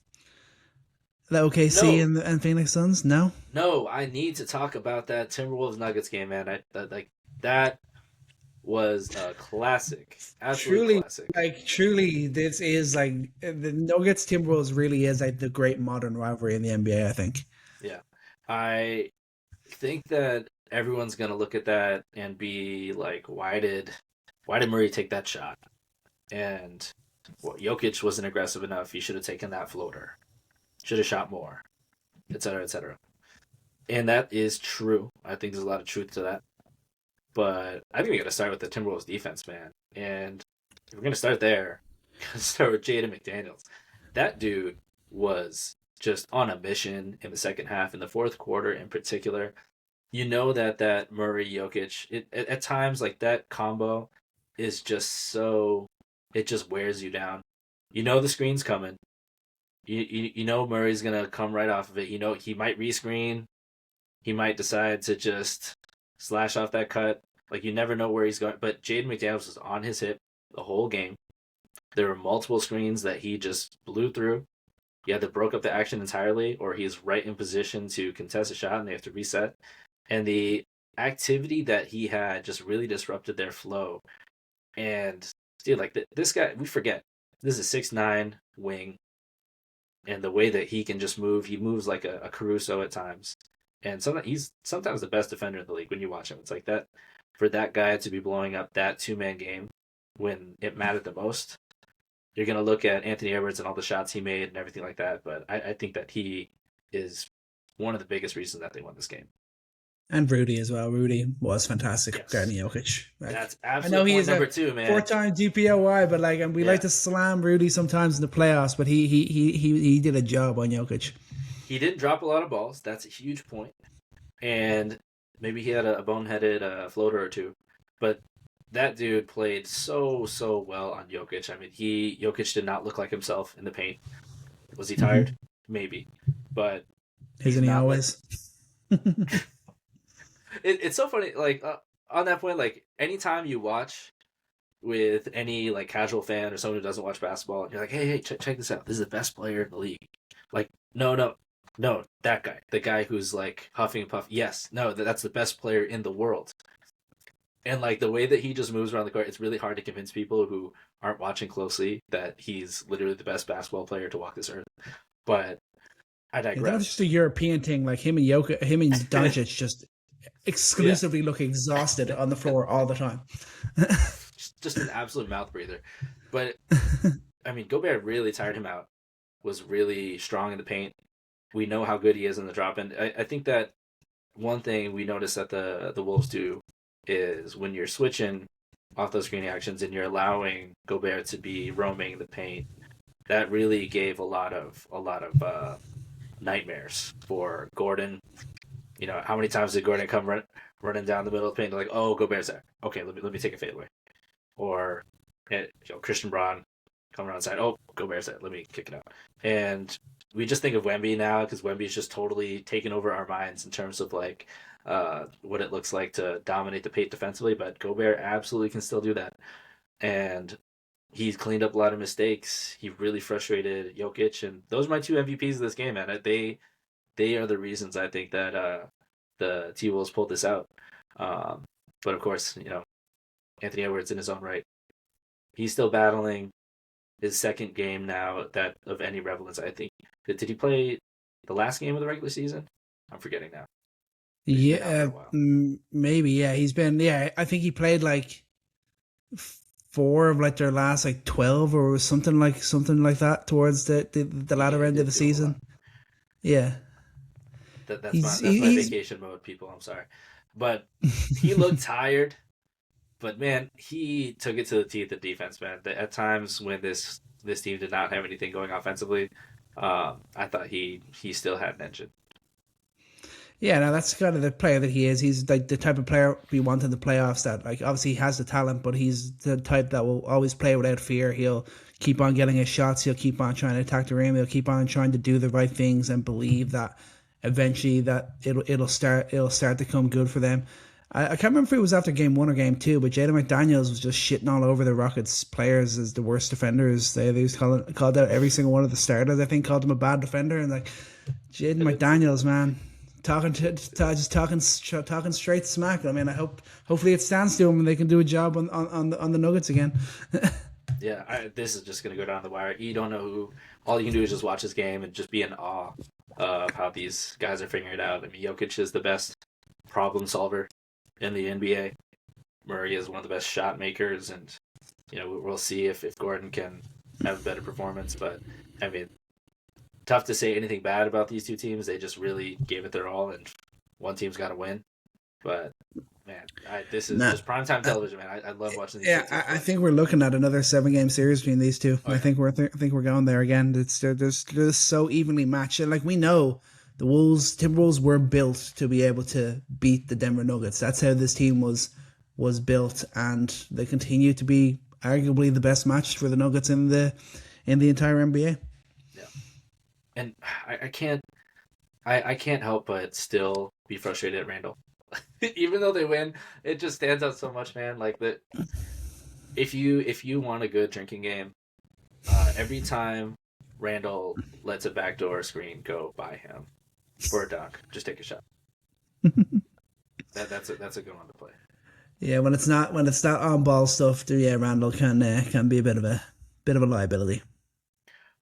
The OKC No, and Phoenix Suns? No. no, I need to talk about that Timberwolves Nuggets game, man. Like that was a classic, absolute Truly, classic. truly, this is like the Nuggets Timberwolves really is like the great modern rivalry in the NBA, I think. Yeah, I think that everyone's gonna look at that and be like, why did Murray take that shot? And well, Jokic wasn't aggressive enough. He should have taken that floater. Should have shot more, et cetera, et cetera. And that is true. I think there's a lot of truth to that. But I think we got to start with the Timberwolves defense, man. And if we're gonna start there, gotta start with Jaden McDaniels. That dude was just on a mission in the second half, in the fourth quarter in particular. You know that Murray Jokic, at times like that combo is just so, it just wears you down. You know the screen's coming. You know Murray's gonna come right off of it. You know he might rescreen. He might decide to just slash off that cut. Like you never know where he's going. But Jaden McDaniels was on his hip the whole game. There were multiple screens that he just blew through. He either broke up the action entirely or he's right in position to contest a shot and they have to reset. And the activity that he had just really disrupted their flow. And dude, like this guy, we forget this is a 6'9" wing, and the way that he can just move, he moves like a Caruso at times. And sometimes he's sometimes the best defender in the league when you watch him. It's like that for that guy to be blowing up that 2-man game when it mattered the most. You're gonna look at Anthony Edwards and all the shots he made and everything like that, but I think that he is one of the biggest reasons that they won this game. And Rudy as well. Rudy was fantastic Yes, guarding Jokic. that's I know absolute he point is a number two, man. four-time DPOY, but and we like Yeah, to slam Rudy sometimes in the playoffs, but he did a job on Jokic. he didn't drop a lot of balls. That's a huge point. And maybe he had a boneheaded floater or two, but that dude played so well on Jokic. I mean, Jokic did not look like himself in the paint. Was he Mm-hmm. tired? Maybe, but he's Isn't he not let. always? It's so funny. Like on that point, like anytime you watch with any like casual fan or someone who doesn't watch basketball, you're like, hey, check this out. This is the best player in the league. Like, no, that guy, the guy who's like huffing and puffing. Yes, no, that's the best player in the world. And like the way that he just moves around the court, it's really hard to convince people who aren't watching closely that he's literally the best basketball player to walk this earth. But I Yeah, that was digress. just a European thing. Like him and Doncic just Yeah, exclusively look exhausted on the floor all the time. just an absolute mouth breather. But I mean, Gobert really tired him out. Was really strong in the paint. We know how good he is in the drop, and I think that one thing we notice that the Wolves do is when you're switching off those screen actions and you're allowing Gobert to be roaming the paint, that really gave a lot of nightmares for Gordon. You know, how many times did Gordon come running down the middle of the paint like, oh, Gobert's there. Okay, let me take a fadeaway. Or Christian Braun coming around the side. Oh, Gobert's there. Let me kick it out. And we just think of Wemby now because Wemby's just totally taken over our minds in terms of like what it looks like to dominate the paint defensively. But Gobert absolutely can still do that. And he's cleaned up a lot of mistakes. He really frustrated Jokic, and those are my two MVPs of this game, man. They are the reasons I think that the T Wolves pulled this out. Um, but of course, Anthony Edwards in his own right, he's still battling his second game now that of any relevance. I think did he play the last game of the regular season? I'm forgetting now. But he's been out for Yeah, a while. maybe. Yeah, he's been. Yeah, I think he played like four of like their last like 12 or something like that towards the Yeah, latter he end of did the do a whole lot. season. Yeah, That's my he's that's my he's vacation mode, people. I'm sorry, but he looked tired. But man, he took it to the teeth of defense, man. At times when this team did not have anything going offensively, I thought he still had an engine. Yeah, no, that's kind of the player that he is. He's like the type of player we want in the playoffs. That like obviously he has the talent, but he's the type that will always play without fear. He'll keep on getting his shots. He'll keep on trying to attack the rim. He'll keep on trying to do the right things and believe that eventually that it'll start to come good for them. I can't remember if it was after game one or game two, but Jaden McDaniels was just shitting all over the Rockets players as the worst defenders. They was called out every single one of the starters. I think called him a bad defender, and like Jaden McDaniels, man, just talking straight smack. I mean, hopefully it stands to him and they can do a job on the Nuggets again. Yeah, this is just gonna go down the wire. You don't know who. All you can do is just watch this game and just be in awe of how these guys are figuring it out. I mean, Jokic is the best problem solver in the NBA. Murray is one of the best shot makers, and we'll see if Gordon can have a better performance. But I mean, tough to say anything bad about these two teams. They just really gave it their all, and one team's got to win. But man, this is just primetime television, man. I love watching these. Yeah, I think we're looking at another 7-game series between these two. I think we're going there again. They're just so evenly matched, and like we know, the Timberwolves were built to be able to beat the Denver Nuggets. That's how this team was built, and they continue to be arguably the best match for the Nuggets in the entire NBA. Yeah, and I can't help but still be frustrated at Randall. Even though they win, it just stands out so much, man. Like that, if you want a good drinking game, every time Randall lets a backdoor screen go by him for a dunk, just take a shot. That's a good one to play. Yeah, when it's not on ball stuff, Randall can be a bit of a liability.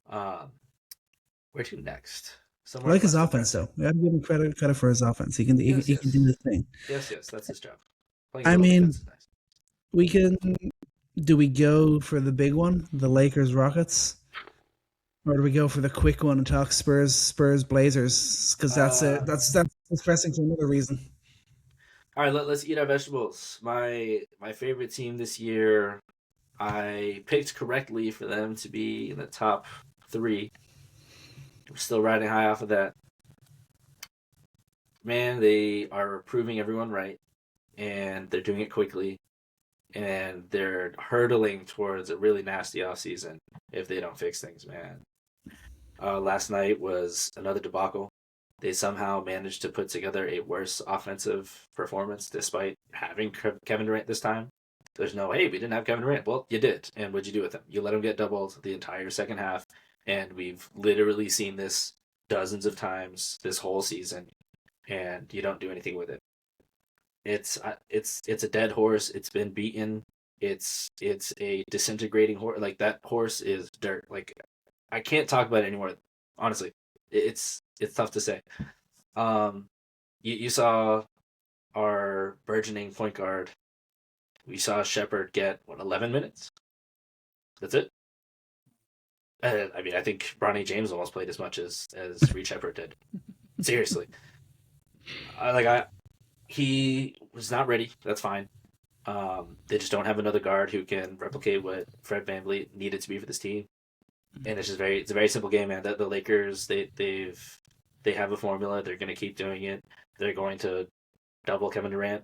Where to next? I like his offense, though. We have to give him credit for his offense. He can do the thing. Yes, that's his job. I mean, nice. We can. Do we go for the big one, the Lakers Rockets, or do we go for the quick one and talk Spurs Blazers? Because that's pressing for another reason. All right, let's eat our vegetables. My favorite team this year, I picked correctly for them to be in the top 3. I'm still riding high off of that. Man, they are proving everyone right, and they're doing it quickly, and they're hurtling towards a really nasty offseason if they don't fix things, man. Last night was another debacle. They somehow managed to put together a worse offensive performance despite having Kevin Durant this time. There's no, hey, we didn't have Kevin Durant. Well, you did, and what'd you do with him? You let him get doubled the entire second half. And we've literally seen this dozens of times this whole season, and you don't do anything with it. It's a dead horse. It's been beaten. It's a disintegrating horse. Like that horse is dirt. Like I can't talk about it anymore. Honestly, it's tough to say. You saw our burgeoning point guard. We saw Shepard get 11 minutes. That's it. I mean, I think Bronny James almost played as much as Reed Shepard did. Seriously, he was not ready. That's fine. They just don't have another guard who can replicate what Fred VanVleet needed to be for this team, and it's a very simple game, man. The Lakers they have a formula. They're going to keep doing it. They're going to double Kevin Durant.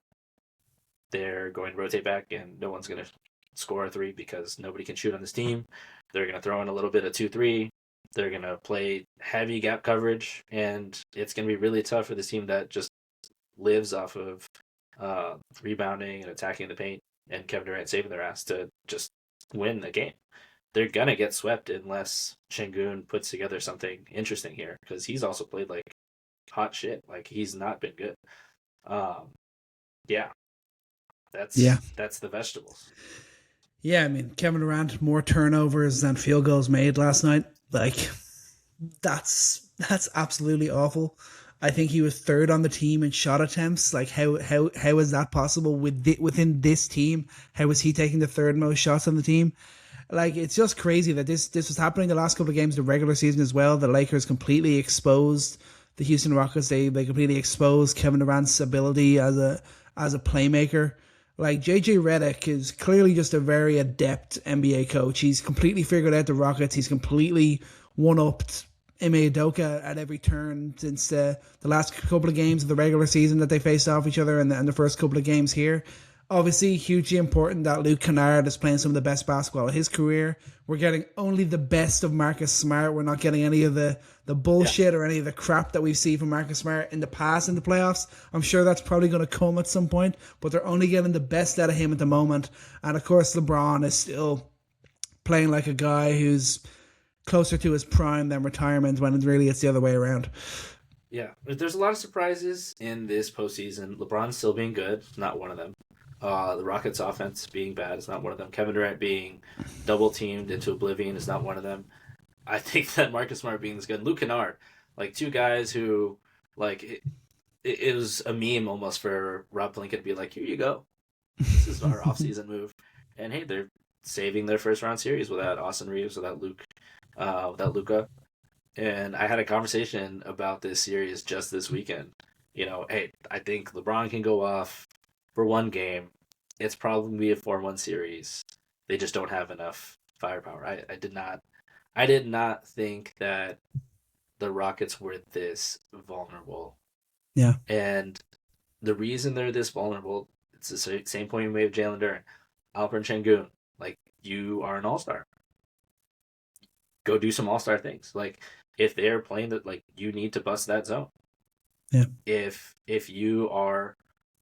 They're going to rotate back, and no one's going to score a 3 because nobody can shoot on this team. They're going to throw in a little bit of 2-3. They're going to play heavy gap coverage, and it's going to be really tough for this team that just lives off of rebounding and attacking the paint and Kevin Durant saving their ass to just win the game. They're going to get swept unless Şengün puts together something interesting here because he's also played like hot shit. Like he's not been good. That's the vegetables. Yeah, I mean, Kevin Durant, more turnovers than field goals made last night. Like, that's absolutely awful. I think he was 3rd on the team in shot attempts. Like, how is that possible within this team? How is he taking the 3rd most shots on the team? Like, it's just crazy that this was happening the last couple of games of the regular season as well. The Lakers completely exposed the Houston Rockets. They completely exposed Kevin Durant's ability as a playmaker. Like, JJ Redick is clearly just a very adept NBA coach. He's completely figured out the Rockets. He's completely one-upped Ime Udoka at every turn since the last couple of games of the regular season that they faced off each other and the first couple of games here. Obviously, hugely important that Luke Kennard is playing some of the best basketball of his career. We're getting only the best of Marcus Smart. We're not getting any of the Yeah. bullshit or any of the crap that we've seen from Marcus Smart in the past in the playoffs. I'm sure that's probably going to come at some point, but they're only getting the best out of him at the moment. And of course, LeBron is still playing like a guy who's closer to his prime than retirement when really it's the other way around. Yeah. There's a lot of surprises in this postseason. LeBron still being good, not one of them. The Rockets' offense being bad is not one of them. Kevin Durant being double teamed into oblivion is not one of them. I think that Marcus Smart being this good, and Luke Kennard, like two guys who, like, it was a meme almost for Rob Pelinka to be like, here you go. This is our offseason move. And hey, they're saving their first round series without Austin Reeves, without without Luca. And I had a conversation about this series just this weekend. Hey, I think LeBron can go off for one game. It's probably a 4-1 series. They just don't have enough firepower. I did not think that the Rockets were this vulnerable. Yeah. And the reason they're this vulnerable, it's the same point we made with Jalen Duren. Alperen Sengun, like, you are an all-star. Go do some all-star things. Like, if they're playing that, like, you need to bust that zone. Yeah. If you are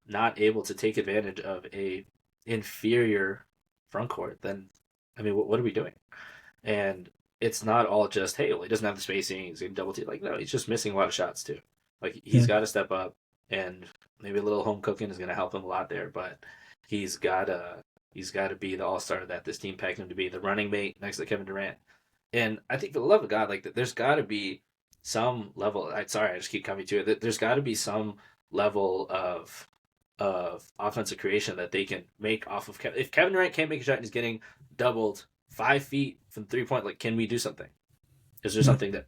not able to take advantage of a inferior front court, then I mean, what are we doing? And it's not all just, hey, well, he doesn't have the spacing, he's getting double teamed. Like, no, he's just missing a lot of shots too. Like, he's got to step up, and maybe a little home cooking is going to help him a lot there. But he's got to be the all-star that this team pegged him to be, the running mate next to Kevin Durant. And I think, for the love of God, like, there's got to be some level. Sorry, I just keep coming to it. There's got to be some level of offensive creation that they can make off of Kevin. If Kevin Durant can't make a shot and he's getting doubled 5 feet from 3-point, like, can we do something? Is there something that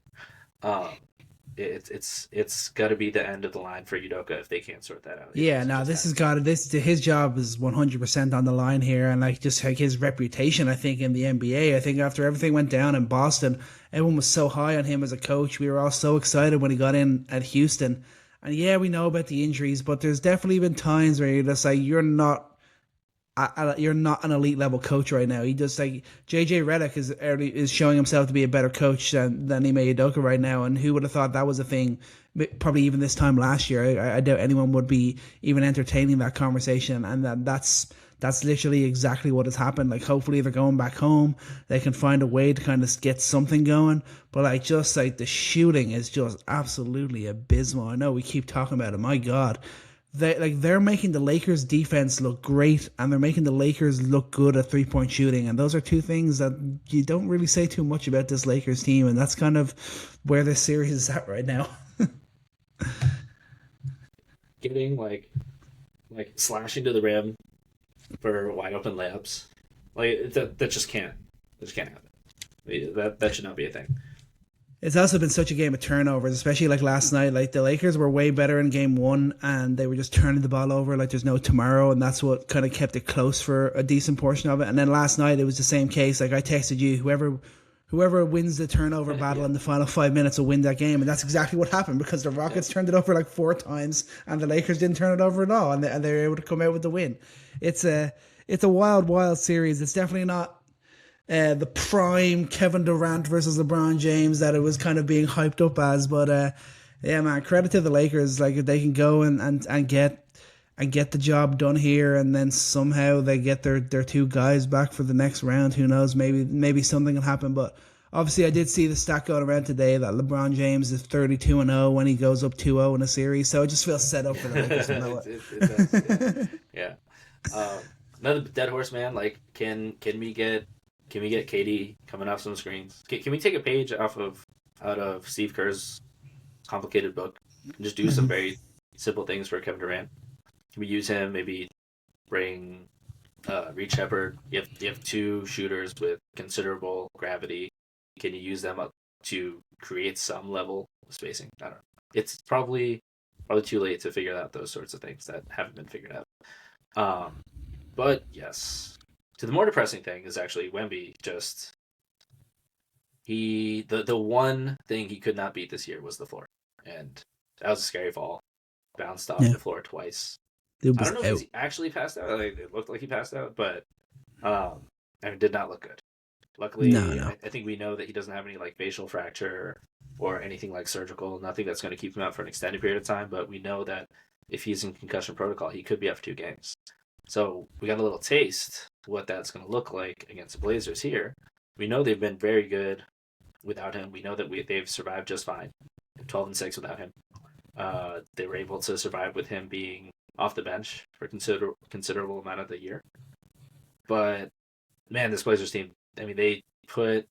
it's got to be the end of the line for Udoka if they can't sort that out? Yeah, no, this has got this. His job is 100% on the line here, and like just like his reputation, I think in the NBA. I think after everything went down in Boston, everyone was so high on him as a coach. We were all so excited when he got in at Houston, and yeah, we know about the injuries, but there's definitely been times where you're just like, you're not an elite level coach right now. He just like JJ Redick is showing himself to be a better coach than Ime Udoka right now. And who would have thought that was a thing? Probably even this time last year, I doubt anyone would be even entertaining that conversation. And that's literally exactly what has happened. Like, hopefully they're going back home. They can find a way to kind of get something going. But like, just like the shooting is just absolutely abysmal. I know we keep talking about it. My God. They're making the Lakers defense look great, and they're making the Lakers look good at 3-point shooting, and those are two things that you don't really say too much about this Lakers team, and that's kind of where this series is at right now. Getting like slashing to the rim for wide open layups, like that just can't happen. That should not be a thing. It's also been such a game of turnovers, especially like last night. Like, the Lakers were way better in game one, and they were just turning the ball over like there's no tomorrow, and that's what kind of kept it close for a decent portion of it. And then last night it was the same case. Like, I texted you, whoever wins the turnover battle in the final 5 minutes will win that game, and that's exactly what happened, because the Rockets turned it over like 4 times, and the Lakers didn't turn it over at all, and they were able to come out with the win. It's a wild series. It's definitely not the prime Kevin Durant versus LeBron James that it was kind of being hyped up as. But yeah, man, credit to the Lakers. Like, if they can go and get the job done here, and then somehow they get their 2 guys back for the next round, who knows? Maybe something can happen. But obviously, I did see the stat going around today that LeBron James is 32-0 when he goes up 2-0 in a series. So it just feels set up for the Lakers to know it. Yeah. Another dead horse, man. Like, can we get KD coming off some screens? Can we take a page out of Steve Kerr's complicated book and just do some very simple things for Kevin Durant? Can we use him? Maybe bring Reed Shepherd. You have 2 shooters with considerable gravity. Can you use them up to create some level of spacing? I don't know. It's probably too late to figure out those sorts of things that haven't been figured out. But yes. So the more depressing thing is actually Wemby The one thing he could not beat this year was the floor, and that was a scary fall. Bounced off Yeah, the floor twice. it I was don't know if out. he's actually passed out. Like, it looked like he passed out, but it did not look good. No, Luckily, no. I think we know that he doesn't have any like facial fracture or anything like surgical. Nothing that's going to keep him out for an extended period of time. But we know that if he's in concussion protocol, he could be out for 2 games. So we got a little taste what that's going to look like against the Blazers here. We know they've been very good without him. We know that they've survived just fine, 12-6 without him. They were able to survive with him being off the bench for considerable amount of the year. But man, this Blazers team, I mean, they put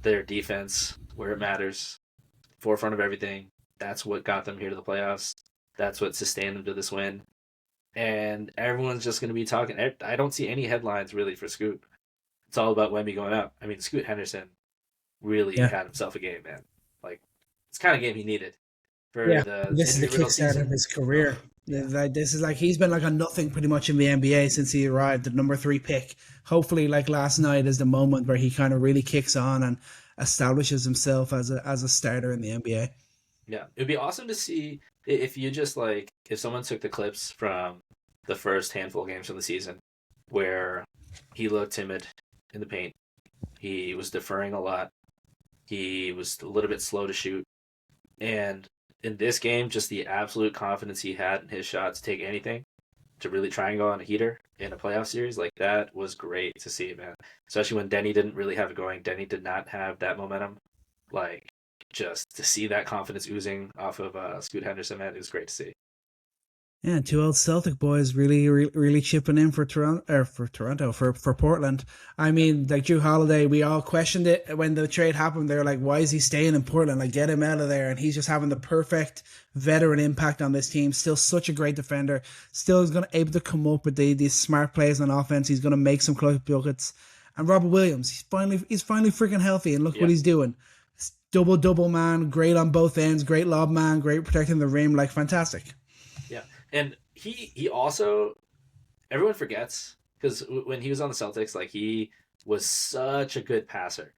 their defense where it matters, forefront of everything. That's what got them here to the playoffs. That's what sustained them to this win. And everyone's just going to be talking. I don't see any headlines really for Scoot. It's all about Wemby going up. I mean, Scoot Henderson really Yeah. had himself a game, man. Like, it's the kind of game he needed for Yeah, the this is the injury-riddled kickstart of season. his Oh, career. yeah, Like this is like he's been like a nothing pretty much in the NBA since he arrived, the number 3 pick. Hopefully, like last night is the moment where he kind of really kicks on and establishes himself as a starter in the NBA. yeah. It'd be awesome to see if you just like if someone took the clips from the first handful of games from the season where he looked timid in the paint. He was deferring a lot. He was a little bit slow to shoot. And in this game, just the absolute confidence he had in his shot to take anything, to really try and go on a heater in a playoff series, like that was great to see, man. Especially when Denny didn't really have it going. Denny did not have that momentum. Like, just to see that confidence oozing off of Scoot Henderson, man, it was great to see. Yeah, 2 old Celtic boys really chipping in for Toronto for Portland. I Yeah, mean, like Drew Holiday, we all questioned it when the trade happened. They were like, "Why is he staying in Portland? Like, get him out of there." And he's just having the perfect veteran impact on this team. Still such a great defender. Still is going to able to come up with these smart plays on offense. He's going to make some clutch buckets. And Robert Williams, he's finally freaking healthy, and look what yeah, he's doing. Double man, great on both ends, great lob man, great protecting the rim, like fantastic. yeah. And he also everyone forgets because when he was on the Celtics, like he was such a good passer.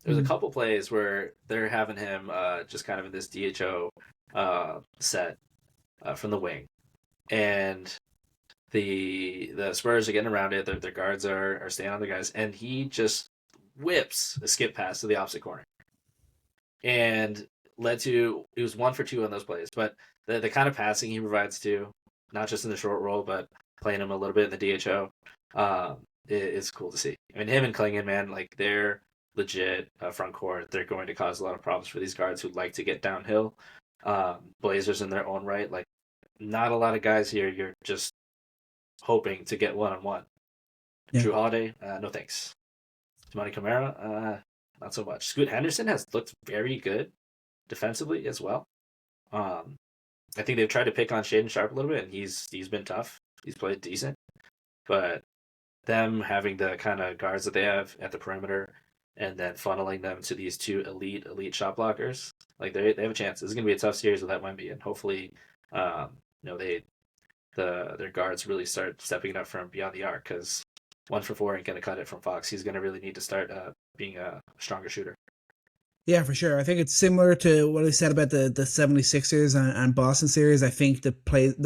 There's a Mm. couple plays where they're having him just kind of in this DHO set from the wing, and the Spurs are getting around it. Their guards are staying on the guys, and he just whips a skip pass to the opposite corner, and led to it was 1 for 2 on those plays. But the kind of passing he provides too, not just in the short roll, but playing him a little bit in the DHO, is cool to see. I mean, him and Klingon, man, like they're legit front court. They're going to cause a lot of problems for these guards who like to get downhill. Blazers in their own right, like not a lot of guys here. You're just hoping to get one-on-one. Yeah. Drew Holiday, no thanks. Tamani Camara, not so much. Scoot Henderson has looked very good defensively as well. Um, I think they've tried to pick on Shaden Sharp a little bit, and he's been tough. He's played decent, but them having the kind of guards that they have at the perimeter, and then funneling them to these two elite shot blockers, like they have a chance. This is going to be a tough series without Wemby, and hopefully, they their guards really start stepping it up from beyond the arc because 1 for 4 ain't going to cut it from Fox. He's going to really need to start being a stronger shooter. Yeah, for sure. I think it's similar to what I said about the 76ers and Boston series. I think the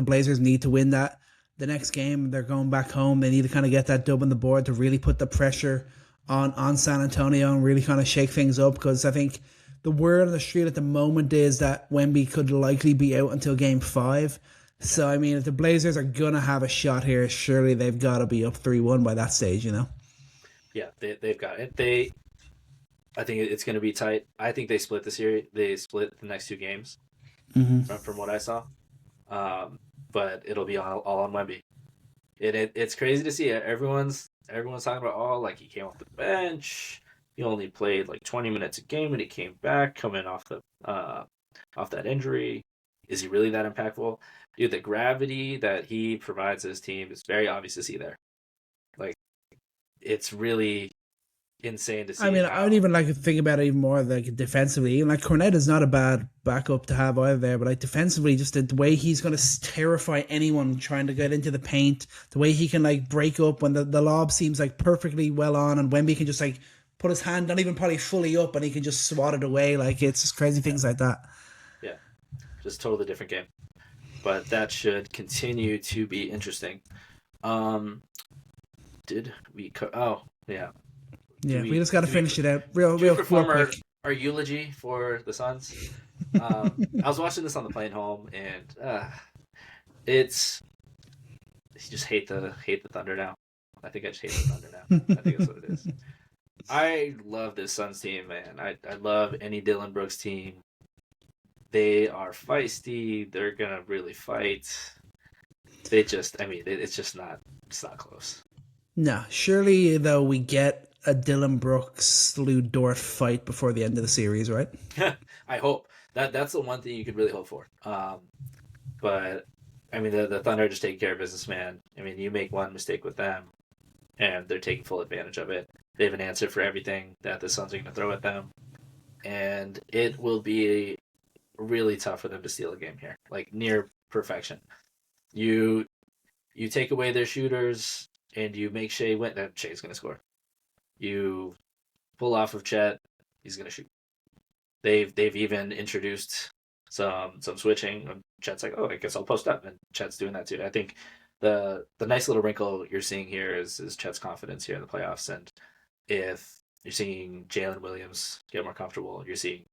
Blazers need to win that. The next game, they're going back home. They need to kind of get that dub on the board to really put the pressure on San Antonio and really kind of shake things up because I think the word on the street at the moment is that Wemby could likely be out until game 5. Yeah, So, I mean, if the Blazers are going to have a shot here, surely they've got to be up 3-1 by that stage, you know? yeah, they've got it. I think it's going to be tight. I think they split the series. They split the next 2 games Mm-hmm. from what I saw. But it'll be all on Wemby. It's crazy to see. Everyone's talking about like he came off the bench. He only played like 20 minutes a game when he came back, coming off that injury. Is he really that impactful? Dude, the gravity that he provides his team is very obvious to see there. Like it's really insane to I see mean, I would how. even like to think about it even more like defensively. Even like Cornette is not a bad backup to have either there, but like defensively, just the way he's going to terrify anyone trying to get into the paint, the way he can like break up when the lob seems like perfectly well on, and Wemby can just like put his hand not even probably fully up, and he can just swat it away. Like, it's just crazy things like that. Yeah, just totally different game. But that should continue to be interesting. Did we? Oh, yeah. Yeah, we just got to finish it out real quick. Our eulogy for the Suns. I was watching this on the plane home, and it's you just hate the Thunder now. I think I just hate the Thunder now. I think that's what it is. I love this Suns team, man. I love any Dylan Brooks team. They are feisty. They're gonna really fight. It's not close. No, surely though we get a Dylan Brooks Lou Dort fight before the end of the series, right? I hope that's the one thing you could really hope for. But I mean, the Thunder are just taking care of business, man. I mean, you make one mistake with them, and they're taking full advantage of it. They have an answer for everything that the Suns are going to throw at them, and it will be really tough for them to steal a game here, like near perfection. You take away their shooters, and you make Shea win. That Shea's going to score. You pull off of Chet, he's going to shoot. They've even introduced some switching. Chet's like, oh, I guess I'll post up, and Chet's doing that too. I think the nice little wrinkle you're seeing here is Chet's confidence here in the playoffs, and if you're seeing Jalen Williams get more comfortable, you're seeing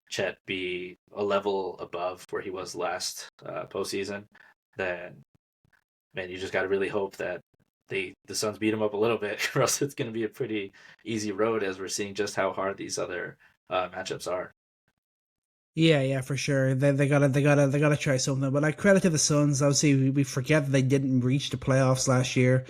Chet be a level above where he was last postseason, then man, you just got to really hope that the Suns beat him up a little bit, or else it's going to be a pretty easy road, as we're seeing just how hard these other matchups are. Yeah, for sure. They gotta try something. But like, credit to the Suns. Obviously, we forget that they didn't reach the playoffs last year.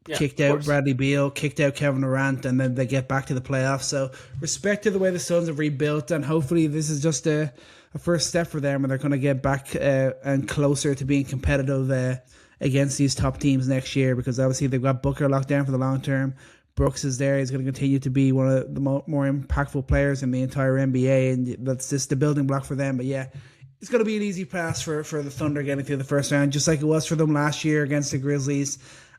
Yeah, kicked out Bradley Beal, kicked out Kevin Durant, and then they get back to the playoffs. So respect to the way the Suns have rebuilt, and hopefully this is just a first step for them, and they're going to get back and closer to being competitive against these top teams next year, because obviously they've got Booker locked down for the long term. Brooks is there. He's going to continue to be one of the more impactful players in the entire NBA, and that's just the building block for them. But yeah, it's going to be an easy pass for the Thunder getting through the first round, just like it was for them last year against the Grizzlies.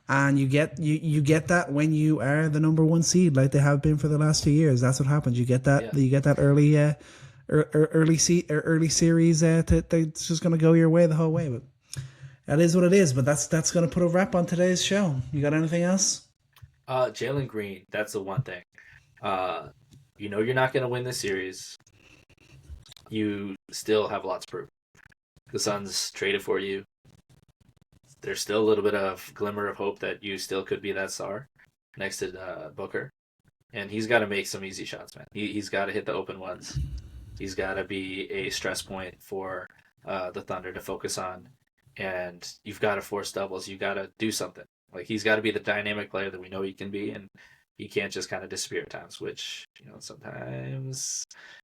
And you get that when you are the number one seed, like they have been for the last 2 years. That's what happens. You get that. Yeah. You get that early series. It's just going to go your way the whole way. But that is what it is. But that's going to put a wrap on today's show. You got anything else? Jalen Green. That's the one thing. You're not going to win this series. You still have a lot to prove. The Suns traded for you. There's still a little bit of glimmer of hope that you still could be that star next to Booker. And he's got to make some easy shots, man. He's got to hit the open ones. He's got to be a stress point for the Thunder to focus on. And you've got to force doubles. You've got to do something. Like, he's got to be the dynamic player that we know he can be. And he can't just kind of disappear at times, which, sometimes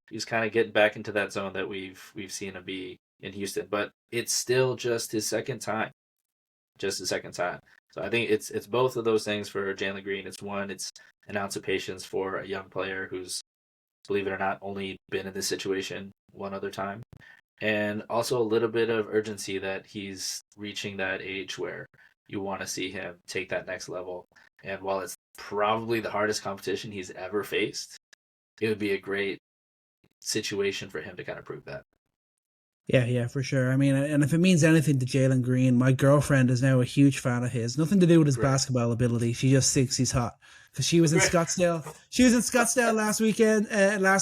he's kind of getting back into that zone that we've seen him be in Houston. But it's still just his second time. So I think it's both of those things for Jalen Green. It's an ounce of patience for a young player who's, believe it or not, only been in this situation one other time. And also a little bit of urgency that he's reaching that age where you want to see him take that next level. And while it's probably the hardest competition he's ever faced, it would be a great situation for him to kind of prove that. Yeah, for sure. I mean, and if it means anything to Jalen Green, my girlfriend is now a huge fan of his. Nothing to do with his basketball ability. She just thinks he's hot. Because she was in Scottsdale. She was in Scottsdale last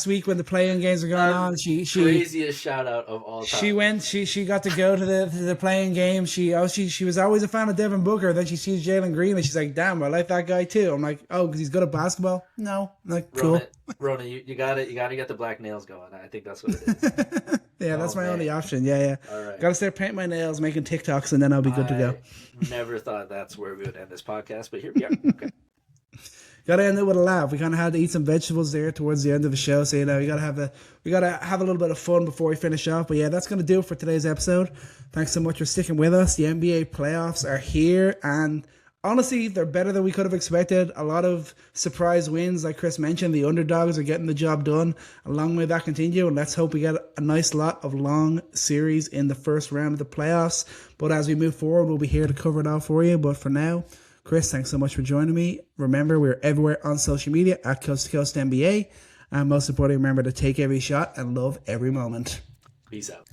week when the playing games were going on. She craziest shout out of all time. She got to go to the playing game. She was always a fan of Devin Booker. Then she sees Jalen Green and she's like, damn, I like that guy too. I'm like, oh, because he's good at basketball? No. I'm like, cool. Ronan, you gotta get the black nails going. I think that's what it is. Yeah, that's my only option. Yeah. All right. Gotta start painting my nails, making TikToks, and then I'll be good to go. Never thought that's where we would end this podcast, but here we are. Okay. Gotta end it with a laugh. We kind of had to eat some vegetables there towards the end of the show, so we gotta have a little bit of fun before we finish off. But yeah, that's gonna do it for today's episode. Thanks so much for sticking with us. The NBA playoffs are here, and honestly, they're better than we could have expected. A lot of surprise wins, like Chris mentioned. The underdogs are getting the job done. A long way that continue, and let's hope we get a nice lot of long series in the first round of the playoffs. But as we move forward, we'll be here to cover it all for you. But for now, Chris, thanks so much for joining me. Remember, we're everywhere on social media at Coast to Coast NBA. And most importantly, remember to take every shot and love every moment. Peace out.